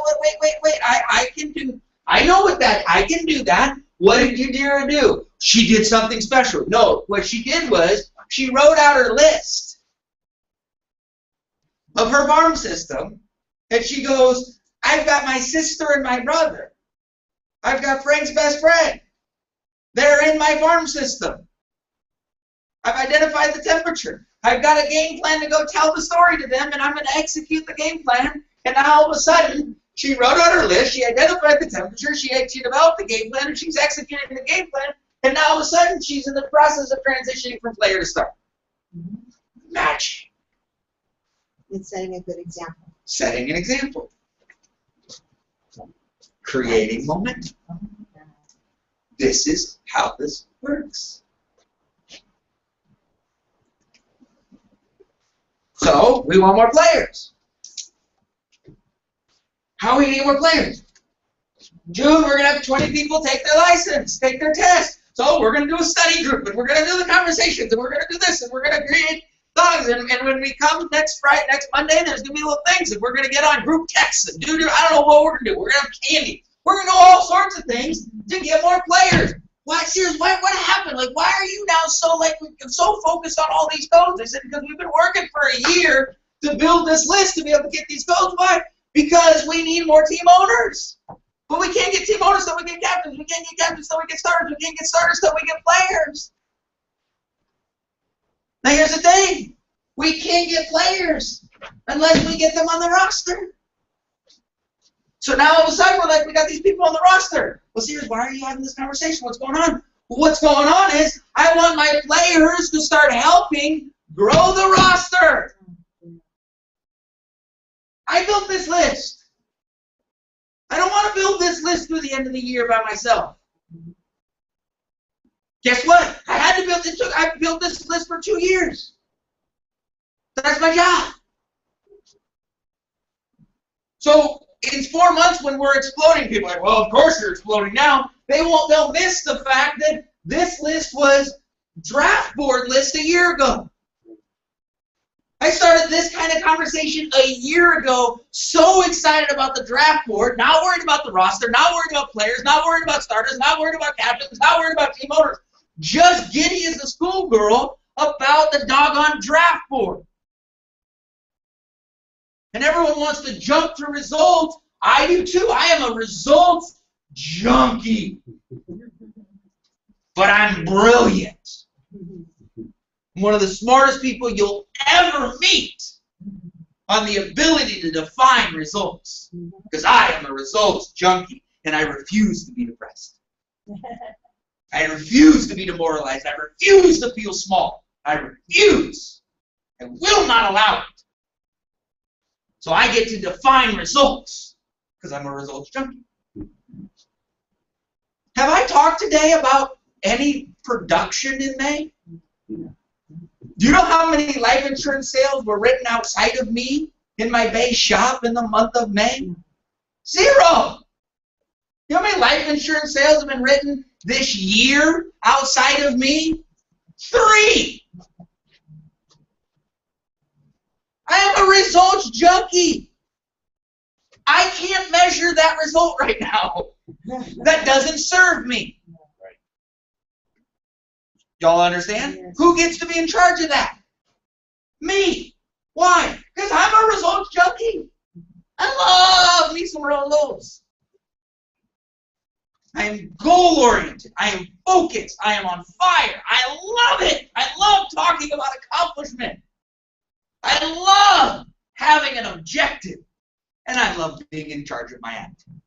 I know what that, I can do that. What did Yadira do? She did something special. No, what she did was, she wrote out her list of her farm system, and she goes, I've got my sister and my brother. I've got Frank's best friend. They're in my farm system. I've identified the temperature. I've got a game plan to go tell the story to them, and I'm going to execute the game plan. And now all of a sudden, she wrote out her list, she identified the temperature, she developed the game plan, and she's executing the game plan. And now all of a sudden, she's in the process of transitioning from player to starter. Magic. And setting a good example. Setting an example. Creating momentum. This is how this works. So, we want more players. How are we getting more players? June, we're going to have 20 people take their license, take their test. So, we're going to do a study group, and we're going to do the conversations, and we're going to do this, and we're going to create Thugs, and when we come next Monday, there's gonna be little things, and we're gonna get on group texts and do. I don't know what we're gonna do. We're gonna have candy. We're gonna do all sorts of things to get more players. Why, seriously? What happened? Like, why are you now so focused on all these codes? I said, because we've been working for a year to build this list to be able to get these codes. Why? Because we need more team owners. But we can't get team owners till we get captains. We can't get captains till we get starters. We can't get starters till we get players. Now here's the thing. We can't get players unless we get them on the roster. So now all of a sudden we're like, we got these people on the roster. Well, serious, why are you having this conversation? What's going on? Well, what's going on is I want my players to start helping grow the roster. I built this list. I don't want to build this list through the end of the year by myself. Guess what? I had to build it. I built this list for 2 years. That's my job. So in 4 months when we're exploding, people are like, well, of course you're exploding now. They'll miss the fact that this list was draft board list a year ago. I started this kind of conversation a year ago, so excited about the draft board, not worried about the roster, not worried about players, not worried about starters, not worried about captains, not worried about team owners. Just giddy as a schoolgirl about the doggone draft board. And everyone wants to jump to results. I do too. I am a results junkie. But I'm brilliant. I'm one of the smartest people you'll ever meet on the ability to define results. Because I am a results junkie, and I refuse to be depressed. I refuse to be demoralized. I refuse to feel small. I refuse. I will not allow it. So I get to define results because I'm a results junkie. Have I talked today about any production in May? Do you know how many life insurance sales were written outside of me in my base shop in the month of May? 0. You know how many life insurance sales have been written this year outside of me? 3. I am a results junkie. I can't measure that result right now. That doesn't serve me. Y'all understand? Yes. Who gets to be in charge of that? Me. Why? Because I'm a results junkie. I love me some Rolos. I am goal-oriented. I am focused. I am on fire. I love it. I love talking about accomplishment. I love having an objective. And I love being in charge of my attitude.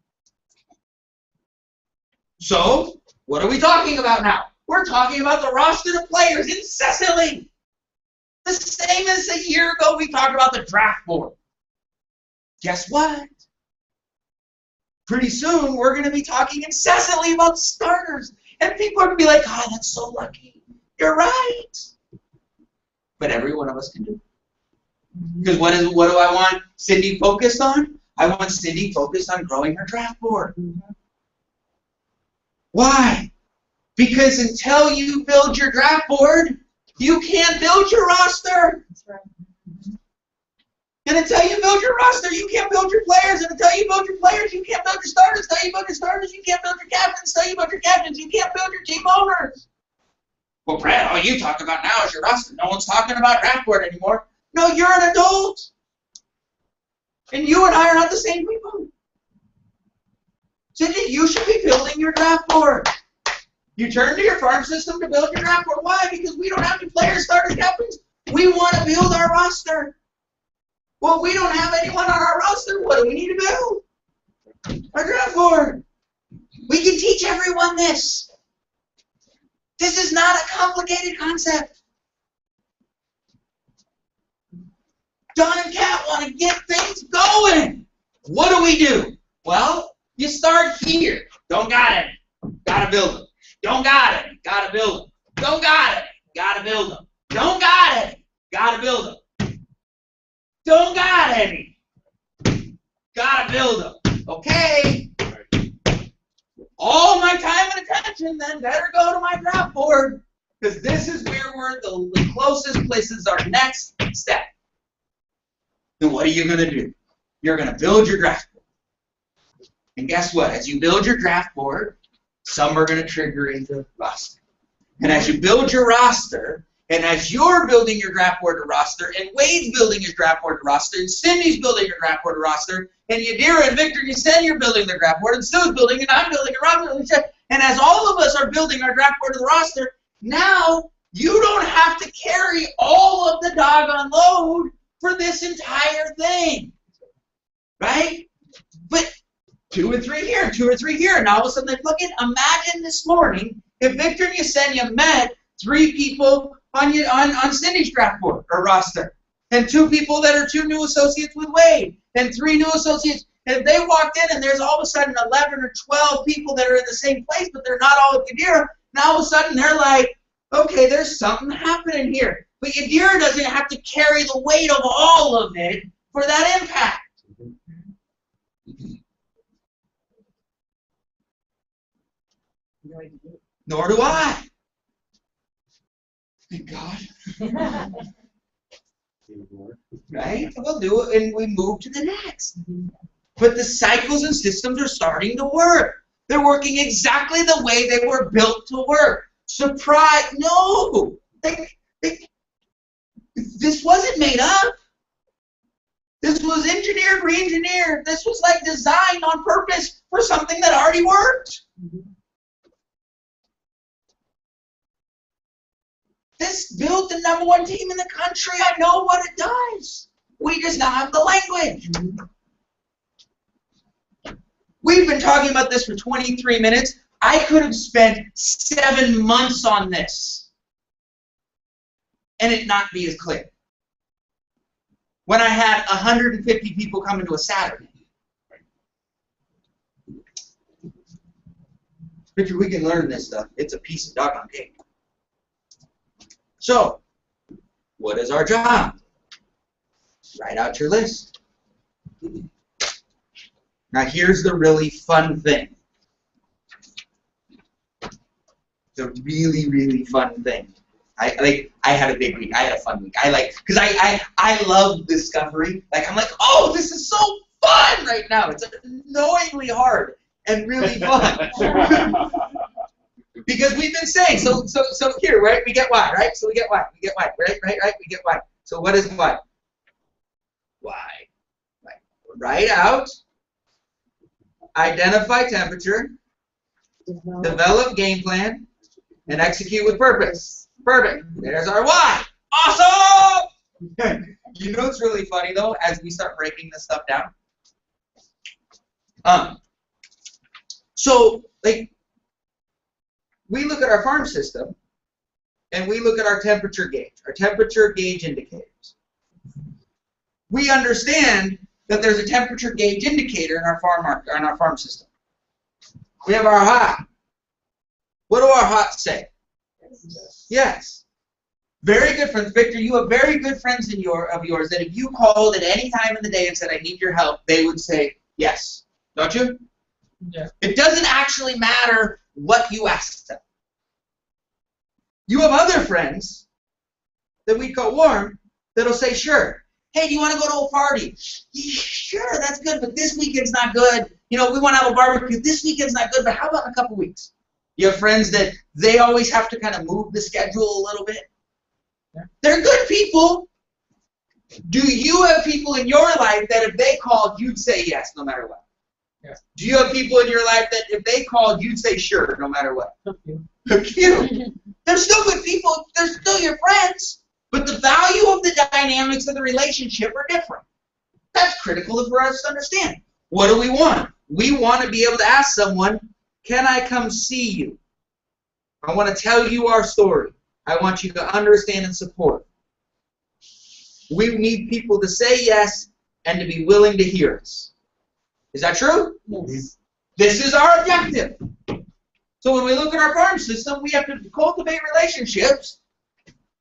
So, what are we talking about now? We're talking about the roster of players incessantly. The same as a year ago we talked about the draft board. Guess what? Pretty soon we're going to be talking incessantly about starters. And people are going to be like, oh, that's so lucky. You're right. But every one of us can do it. Because what do I want Cindy focused on? I want Cindy focused on growing her draft board. Why? Because until you build your draft board, you can't build your roster. That's right. And until you build your roster, you can't build your players. And until you build your players, you can't build your starters. Until you build your starters, you can't build your captains. Until you build your captains, you can't build your team owners. Well, Brad, all you talk about now is your roster. No one's talking about draft board anymore. No, you're an adult. And you and I are not the same people. Cindy, you should be building your draft board. You turn to your farm system to build your draft board. Why? Because we don't have any players, starters, captains. We want to build our roster. Well, we don't have anyone on our roster. What do we need to build? Our draft board. We can teach everyone this. This is not a complicated concept. John and Kat want to get things going. What do? Well, you start here. Don't got it. Gotta build them. Don't got it. Gotta build them. Don't got it. Gotta build them. Don't got it. Gotta build them. Don't got any. Gotta build them. Okay. All my time and attention then better go to my draft board. Because this is where we're the closest places our next step. Then what are you going to do? You're going to build your draft board. And guess what? As you build your draft board, some are going to trigger into roster. And as you build your roster, and as you're building your draft board to roster, and Wade's building his draft board to roster, and Cindy's building your draft board to roster, and Yadira and Victor and Yesenia are building their draft board, and Stu's building, and I'm building, and Rob's building, and as all of us are building our draft board to the roster, now you don't have to carry all of the doggone load for this entire thing. Right? But 2 or 3 here, 2 or 3 here, and all of a sudden they plug in. Imagine this morning if Victor and Yesenia met 3 people on Cindy's draft board or roster, and 2 people that are 2 new associates with Wade, and 3 new associates. And if they walked in and there's all of a sudden 11 or 12 people that are in the same place, but they're not all with Yadira, now all of a sudden they're like, okay, there's something happening here. But Yadira doesn't have to carry the weight of all of it for that impact. Nor do I. Thank God. Right? We'll do it and we move to the next. But the cycles and systems are starting to work. They're working exactly the way they were built to work. Surprise? No! This wasn't made up. This was engineered, re-engineered. This was like designed on purpose for something that already worked. This built the #1 team in the country. I know what it does. We just don't have the language. We've been talking about this for 23 minutes. I could have spent 7 months on this and it not be as clear. When I had 150 people coming to a Saturday. Richard, we can learn this stuff. It's a piece of doggone cake. So, what is our job? Write out your list. Now here's the really fun thing. The really, really fun thing. I had a big week. I had a fun week. Because I love discovery. Like I'm like, oh, this is so fun right now. It's annoyingly hard and really fun. Because we've been saying, so here, right? We get Y, right? So we get Y, right? We get Y. So what is Y? Y. Write out, identify temperature, develop game plan, and execute with purpose. Perfect. There's our Y. Awesome! You know what's really funny though, as we start breaking this stuff down? So, like, we look at our farm system, and we look at our temperature gauge indicators. We understand that there's a temperature gauge indicator in our farm system. We have our hot. What do our hots say? Yes. Very good friends. Victor, you have very good friends of yours that if you called at any time in the day and said, I need your help, they would say yes. Don't you? Yeah. It doesn't actually matter what you ask them. You have other friends that we call warm that'll say, sure. Hey, do you want to go to a party? Yeah, sure, that's good, but this weekend's not good. You know, we want to have a barbecue. This weekend's not good, but how about in a couple weeks? You have friends that they always have to kind of move the schedule a little bit. Yeah. They're good people. Do you have people in your life that if they called, you'd say yes no matter what? Yeah. Do you have people in your life that if they called, you'd say sure no matter what? Cute. They're still good people. They're still your friends. But the value of the dynamics of the relationship are different. That's critical for us to understand. What do we want? We want to be able to ask someone, can I come see you? I want to tell you our story. I want you to understand and support. We need people to say yes and to be willing to hear us. Is that true? Yes. This is our objective. So when we look at our farm system, we have to cultivate relationships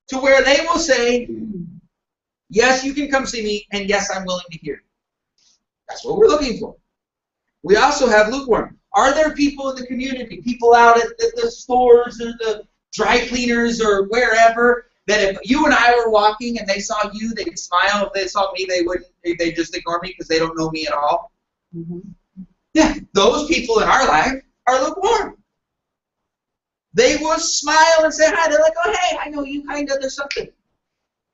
to where they will say, yes, you can come see me, and yes, I'm willing to hear you. That's what we're looking for. We also have lukewarm. Are there people in the community, people out at the stores or the dry cleaners or wherever, that if you and I were walking and they saw you, they'd smile. If they saw me, they wouldn't. They'd just ignore me because they don't know me at all. Mm-hmm. Yeah, those people in our life are lukewarm. They will smile and say hi. They're like, oh, hey, I know you, kind of, there's something.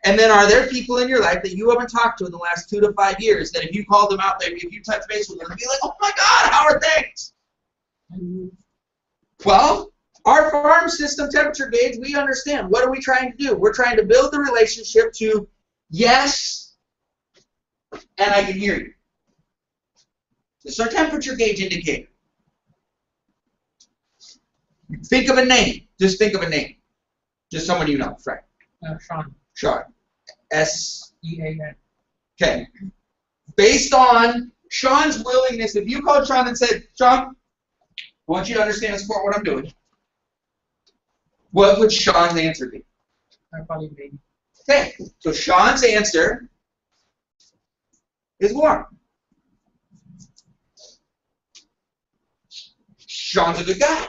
And then are there people in your life that you haven't talked to in the last 2 to 5 years that if you called them out there, if you touch base with them, they'd be like, oh my God, how are things? Mm-hmm. Well, our farm system temperature gauge, we understand. What are we trying to do? We're trying to build the relationship to yes, and I can hear you. This is our temperature gauge indicator. Think of a name. Just think of a name. Just someone you know. Frank. Sean. Sean. S-E-A-N. Okay. Based on Sean's willingness, if you called Sean and said, Sean, I want you to understand and support what I'm doing, what would Sean's answer be? I probably maybe. Okay. So Sean's answer is warm. Sean's a good guy.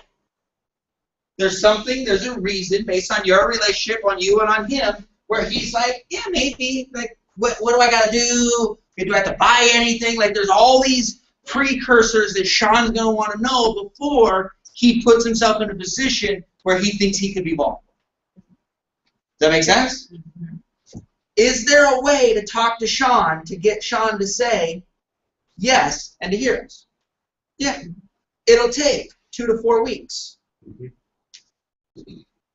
There's a reason based on your relationship, on you and on him, where he's like, yeah, maybe, like, what do I got to do? Do I have to buy anything? Like, there's all these precursors that Sean's going to want to know before he puts himself in a position where he thinks he could be vulnerable. Does that make sense? Mm-hmm. Is there a way to talk to Sean to get Sean to say yes and to hear us? Yeah. It'll take 2 to 4 weeks. Mm-hmm.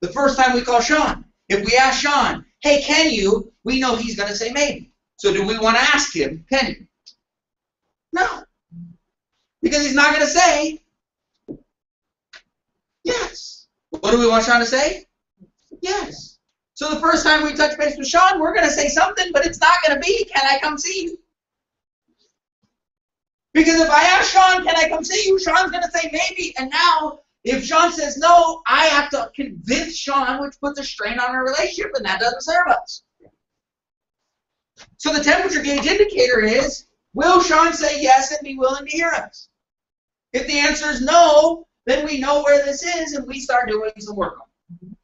The first time we call Sean, if we ask Sean, hey, can you? We know he's going to say maybe. So do we want to ask him, can you? No. Because he's not going to say yes. What do we want Sean to say? Yes. So the first time we touch base with Sean, we're going to say something, but it's not going to be, can I come see you? Because if I ask Sean, can I come see you? Sean's going to say maybe, and now if Sean says no, I have to convince Sean, which puts a strain on our relationship, and that doesn't serve us. So the temperature gauge indicator is, will Sean say yes and be willing to hear us? If the answer is no, then we know where this is, and we start doing some work on it.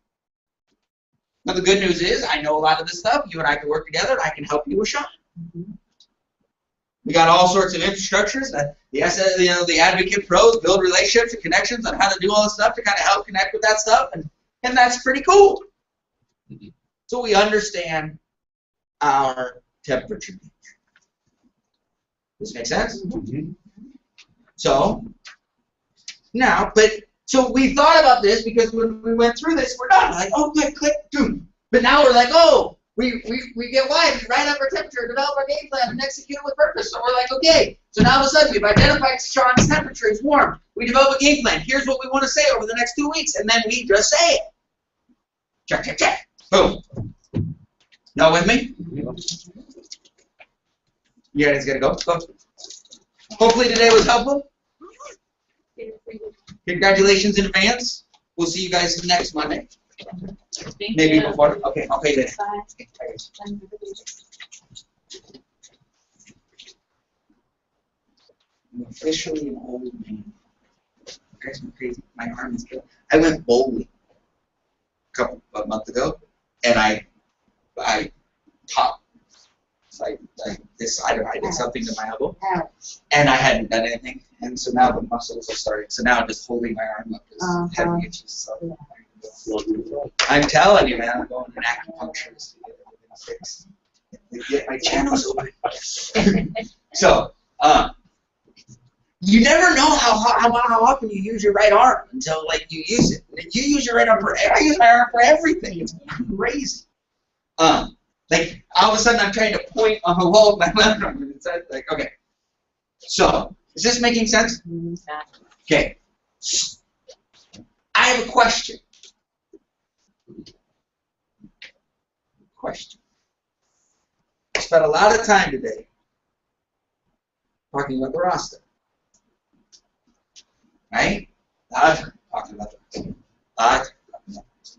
Now the good news is, I know a lot of this stuff. You and I can work together, and I can help you with Sean. We got all sorts of infrastructures that the Advocate Pros build relationships and connections on how to do all this stuff to kind of help connect with that stuff, and that's pretty cool. So we understand our temperature gauge. Does this make sense? Mm-hmm. So now, so we thought about this because when we went through this, we're done. Like, oh, click, boom. But now we're like, oh. We get wise, we write up our temperature, develop our game plan, and execute it with purpose. So we're like, okay, so now all of a sudden we've identified Sean's temperature is warm. We develop a game plan. Here's what we want to say over the next 2 weeks, and then we just say it. Check, check, check. Boom. Y'all with me? You guys gotta go? Go. Hopefully today was helpful. Congratulations in advance. We'll see you guys next Monday. Maybe before. Okay, I'll pay later. I'm officially an old man. It drives me crazy. My arm is good. I went bowling a month ago, and I popped. So I did something to my elbow, and I hadn't done anything, and so now the muscles are starting. So now just holding my arm up is heavy itches. So. I'm telling you, man, I'm going to an acupuncturist to get everything fixed. To get my channels open. So, you never know how often you use your right arm until like you use it. And you use your right arm I use my arm for everything. It's crazy. Like all of a sudden I'm trying to point on the wall with my left arm, and it's like, okay. So, is this making sense? Okay. I have a question. I spent a lot of time today talking about the roster. Right? A lot of time talking about the roster. A lot of time talking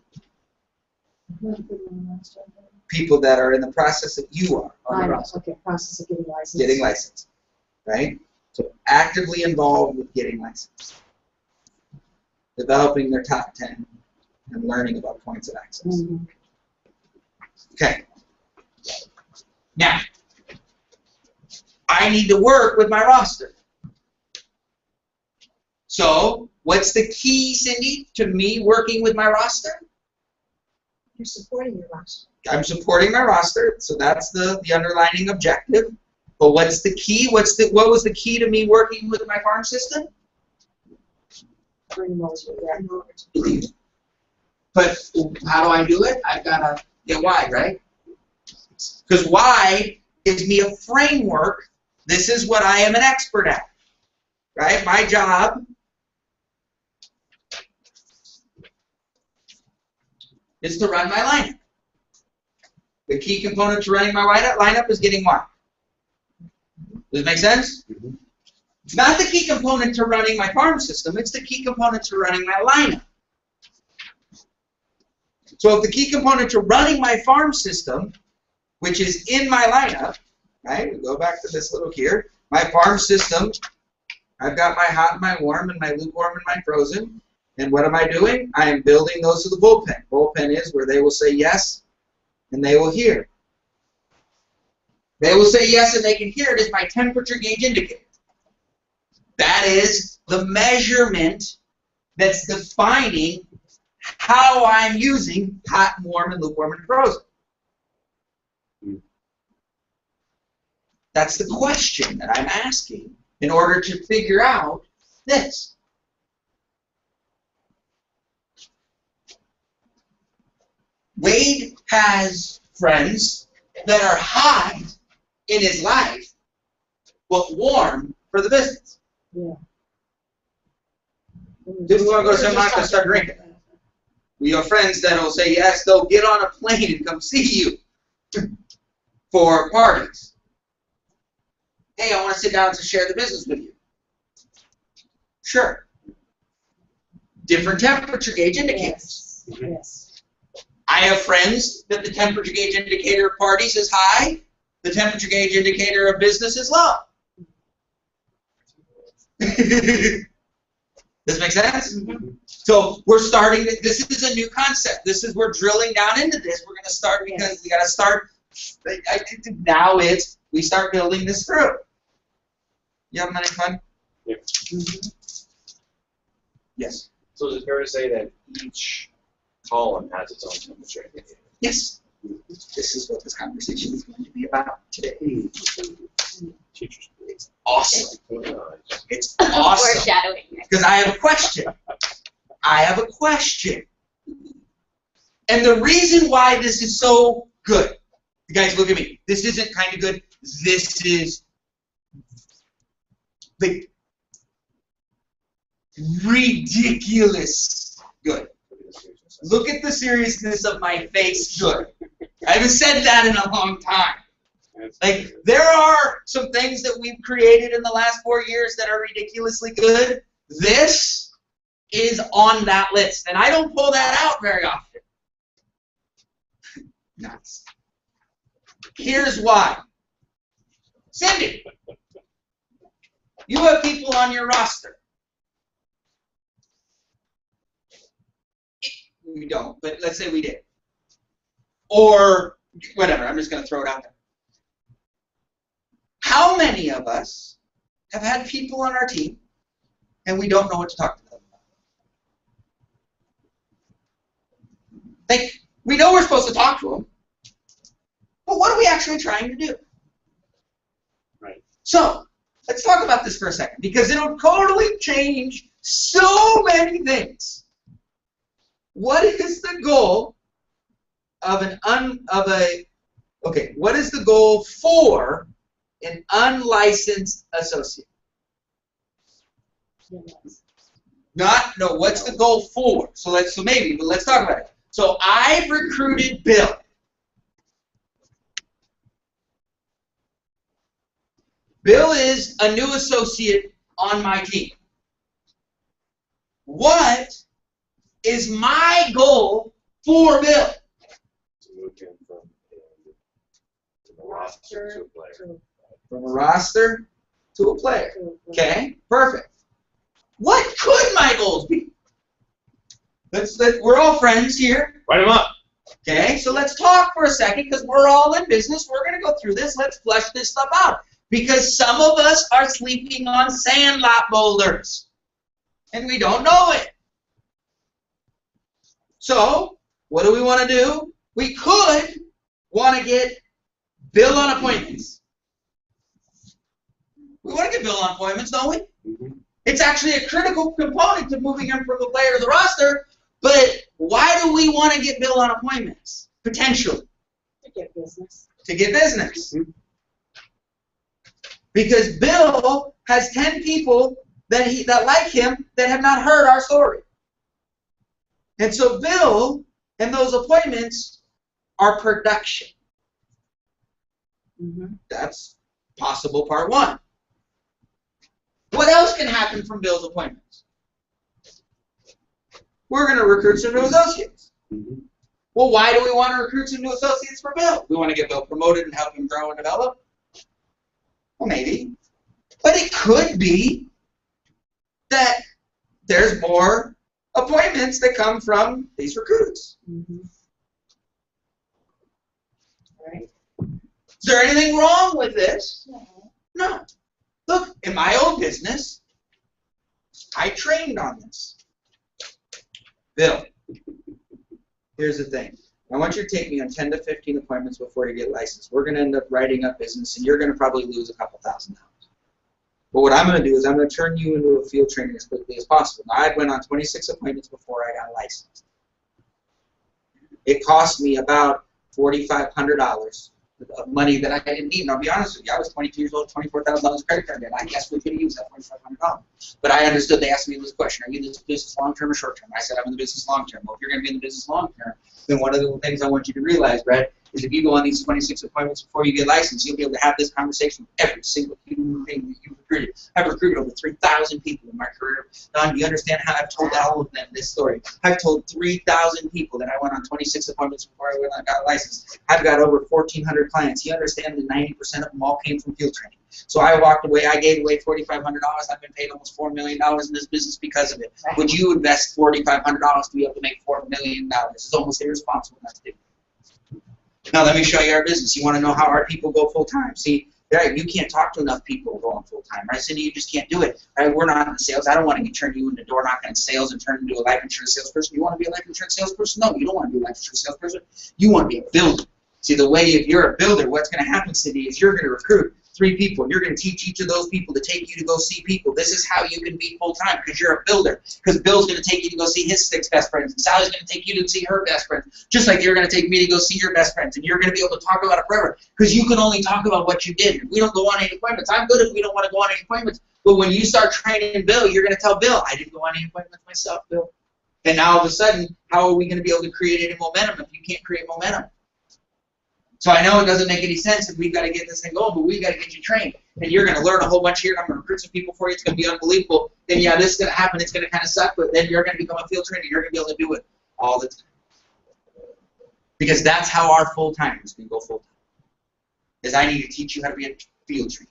about the roster. People that are in the process that you are on the roster. Okay, process of getting licensed. Getting licensed. Right? So actively involved with getting licensed. Developing their top 10. and learning about points of access. Mhm. Okay. Now, I need to work with my roster. So, what's the key, Cindy, to me working with my roster? You're supporting your roster. I'm supporting my roster, so that's the underlining objective. But what's the key? What was the key to me working with my farm system? Bring them over to that. But how do I do it? I've got to get wide, right? Because wide gives me a framework. This is what I am an expert at, right? My job is to run my lineup. The key component to running my lineup is getting wide. Does it make sense? Mhm. It's not the key component to running my farm system, it's the key component to running my lineup. So if the key component to running my farm system, which is in my lineup, right, we go back to this little here, my farm system, I've got my hot and my warm and my lukewarm and my frozen, and what am I doing? I am building those to the bullpen. Bullpen is where they will say yes, and they will hear. They will say yes and they can hear it is my temperature gauge indicator. That is the measurement that's defining how I'm using hot, warm, and lukewarm, and frozen. That's the question that I'm asking in order to figure out this. Wade has friends that are hot in his life, but warm for the business. Yeah. Didn't want to go to San Monica and start drinking. We have friends that will say yes, they'll get on a plane and come see you for parties. Hey, I want to sit down to share the business with you. Sure. Different temperature gauge indicators. Yes. Yes. I have friends that the temperature gauge indicator of parties is high, the temperature gauge indicator of business is low. Does it make sense? Mm-hmm. So we're starting, this is a new concept. We're drilling down into this. We're going to start because we got to start, now we start building this through. You having any fun? Yeah. Mm-hmm. Yes. So is it fair to say that each column has its own temperature indicator? Yes. This is what this conversation is going to be about today. Teachers. It's awesome. It's awesome. Foreshadowing. Because I have a question. And the reason why this is so good, you guys look at me. This isn't kind of good. This is like ridiculous good. Look at the seriousness of my face good. I haven't said that in a long time. Like, there are some things that we've created in the last 4 years that are ridiculously good. This is on that list, and I don't pull that out very often. Nuts. Here's why. Cindy, you have people on your roster. We don't, but let's say we did. Or whatever, I'm just going to throw it out there. How many of us have had people on our team and we don't know what to talk to them about? Like, we know we're supposed to talk to them, but what are we actually trying to do? Right. So, let's talk about this for a second, because it'll totally change so many things. What is the goal of what is the goal for an unlicensed associate? What's the goal for? So let's talk about it. So I've recruited Bill. Bill is a new associate on my team. What is my goal for Bill? To move him from a roster to a player. From a roster to a player. Okay, perfect. What could my goals be? We're all friends here. Write them up. Okay, so let's talk for a second because we're all in business. We're going to go through this. Let's flesh this stuff out. Because some of us are sleeping on sandlot boulders. And we don't know it. So, what do we want to do? We could want to get Bill on appointments. We want to get Bill on appointments, don't we? Mm-hmm. It's actually a critical component to moving him from the player to the roster. But why do we want to get Bill on appointments? Potentially. To get business. To get business. Because Bill has 10 people that like him that have not heard our story. And so Bill and those appointments are production. That's possible part one. What else can happen from Bill's appointments? We're going to recruit some new associates. Well, why do we want to recruit some new associates for Bill? We want to get Bill promoted and help him grow and develop? Well, maybe. But it could be that there's more appointments that come from these recruits. Right. Is there anything wrong with this? No. Look, in my old business, I trained on this. Bill, here's the thing. I want you to take me on 10 to 15 appointments before you get licensed. We're going to end up writing up business, and you're going to probably lose a couple $1,000. But what I'm going to do is I'm going to turn you into a field trainer as quickly as possible. Now, I went on 26 appointments before I got licensed. It cost me about $4,500 of money that I didn't need. And I'll be honest with you, I was 22 years old, $24,000 credit card debt. I guess we could have used that $4,500. But I understood. They asked me this question: are you in the business long-term or short-term? I said I'm in the business long-term. Well, if you're going to be in the business long-term, then one of the things I want you to realize, Brett, is if you go on these 26 appointments before you get licensed, you'll be able to have this conversation with every single human being that you've recruited. I've recruited over 3,000 people in my career. Don, do you understand how I've told all of them this story? I've told 3,000 people that I went on 26 appointments before I got licensed. I've got over 1,400 clients. You understand that 90% of them all came from field training. So I walked away, I gave away $4,500. I've been paid almost $4 million in this business because of it. Would you invest $4,500 to be able to make $4 million? It's almost irresponsible not to do. Now let me show you our business. You want to know how our people go full-time. See, right, you can't talk to enough people going full-time, right? Cindy, you just can't do it. Right? We're not in sales. I don't want to turn you into door knocking and sales and turn into a life insurance salesperson. You want to be a life insurance salesperson? No, you don't want to be a life insurance salesperson. You want to be a builder. See, the way if you're a builder, what's going to happen, Cindy, is you're going to recruit 3 people. You're going to teach each of those people to take you to go see people. This is how you can be full-time because you're a builder. Because Bill's going to take you to go see his 6 best friends, and Sally's going to take you to see her best friends, just like you're going to take me to go see your best friends, and you're going to be able to talk about it forever because you can only talk about what you did. We don't go on any appointments. I'm good if we don't want to go on any appointments, but when you start training Bill, you're going to tell Bill, I didn't go on any appointments myself, Bill. And now all of a sudden, how are we going to be able to create any momentum if you can't create momentum? So I know it doesn't make any sense if we've got to get this thing going, but we've got to get you trained. And you're going to learn a whole bunch here, and I'm going to recruit some people for you. It's going to be unbelievable. Then, yeah, this is going to happen. It's going to kind of suck, but then you're going to become a field trainer. You're going to be able to do it all the time. Because that's how our full-timers can go full-time. Is I need to teach you how to be a field trainer.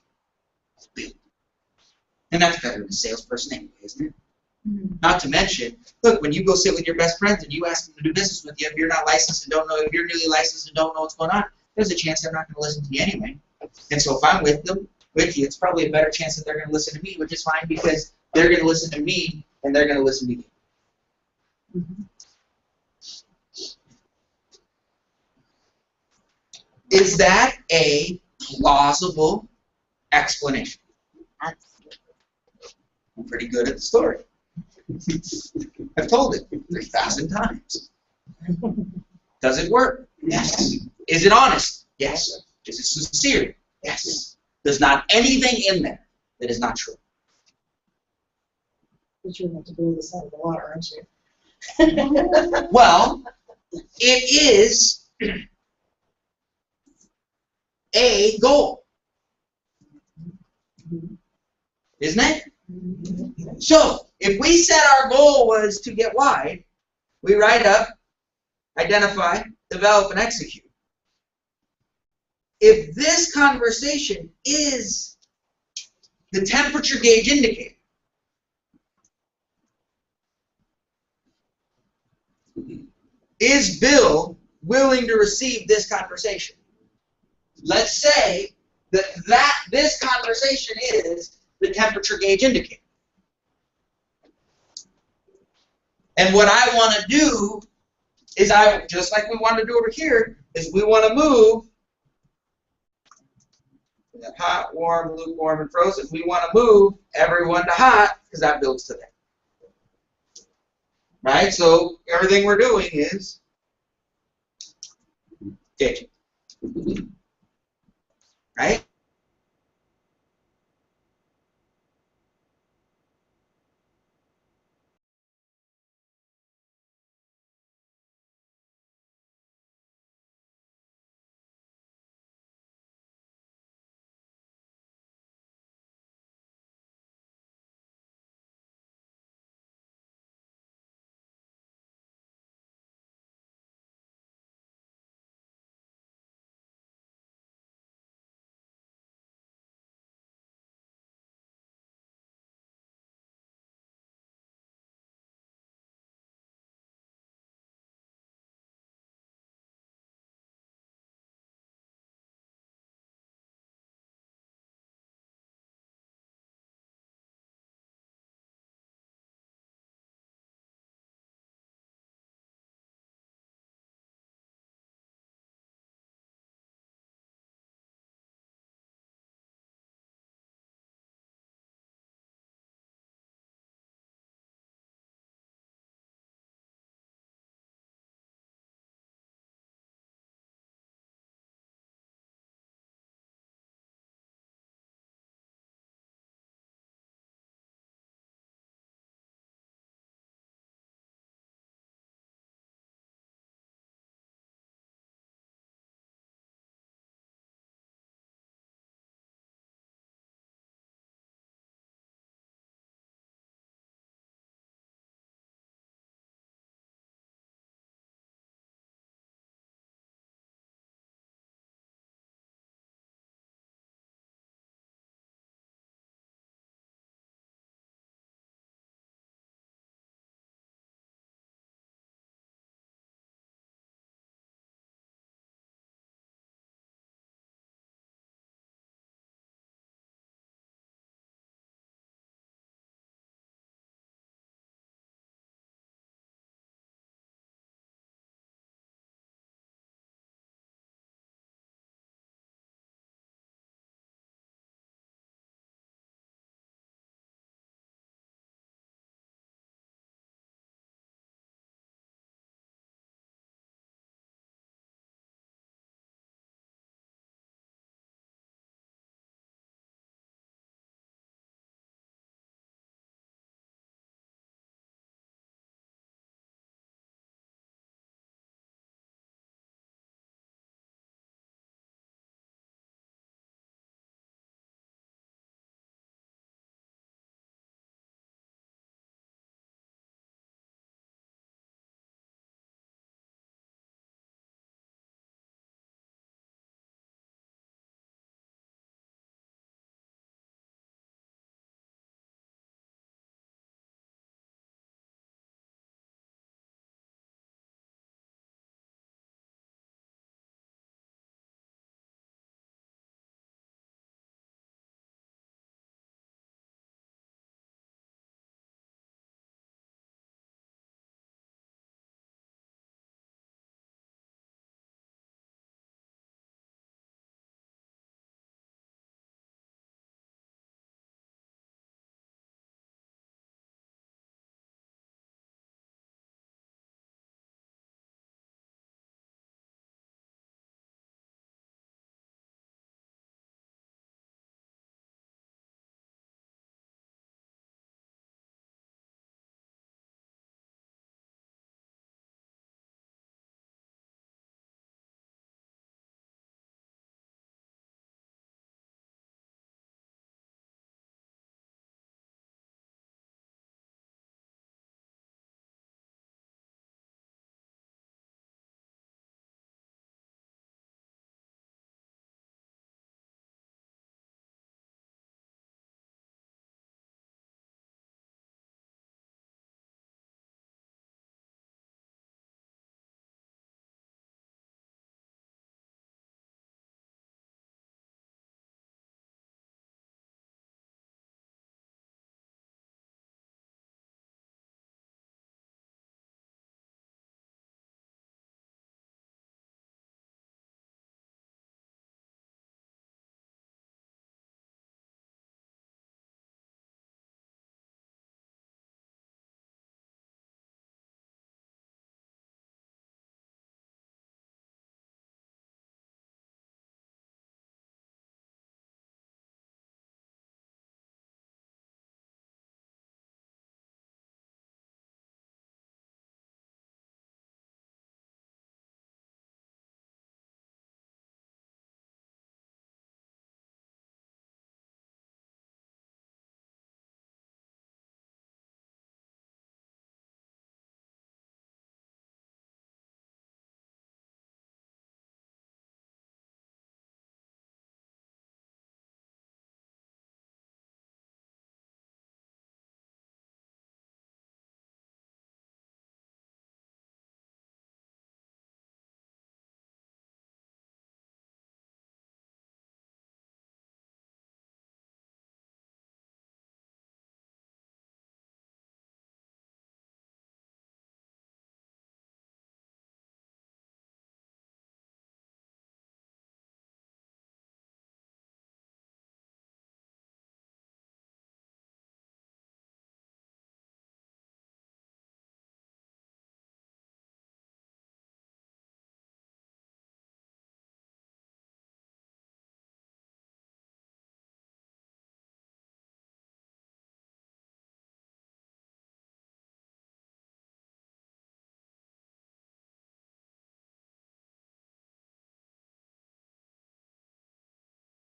And that's better than a salesperson anyway, isn't it? Not to mention, look, when you go sit with your best friends and you ask them to do business with you, if you're not licensed and don't know, if you're newly licensed and don't know what's going on, there's a chance they're not going to listen to you anyway. And so if I'm with you, it's probably a better chance that they're going to listen to me, which is fine because they're going to listen to me and they're going to listen to you. Is that a plausible explanation? Absolutely. I'm pretty good at the story. I've told it 3,000 times. Does it work? Yes. Is it honest? Yes. Is it sincere? Yes. There's not anything in there that is not true. But you're going to go to the side of the water, aren't you? Well, it is a goal. Isn't it? So, if we said our goal was to get wide, we write up, identify, develop, and execute. If this conversation is the temperature gauge indicator, is Bill willing to receive this conversation? Let's say that this conversation is the temperature gauge indicator. And what I want to do is just like we want to do over here, is we want to move hot, warm, lukewarm, and frozen. We want to move everyone to hot because that builds to there. Right? So everything we're doing is gauging. Right?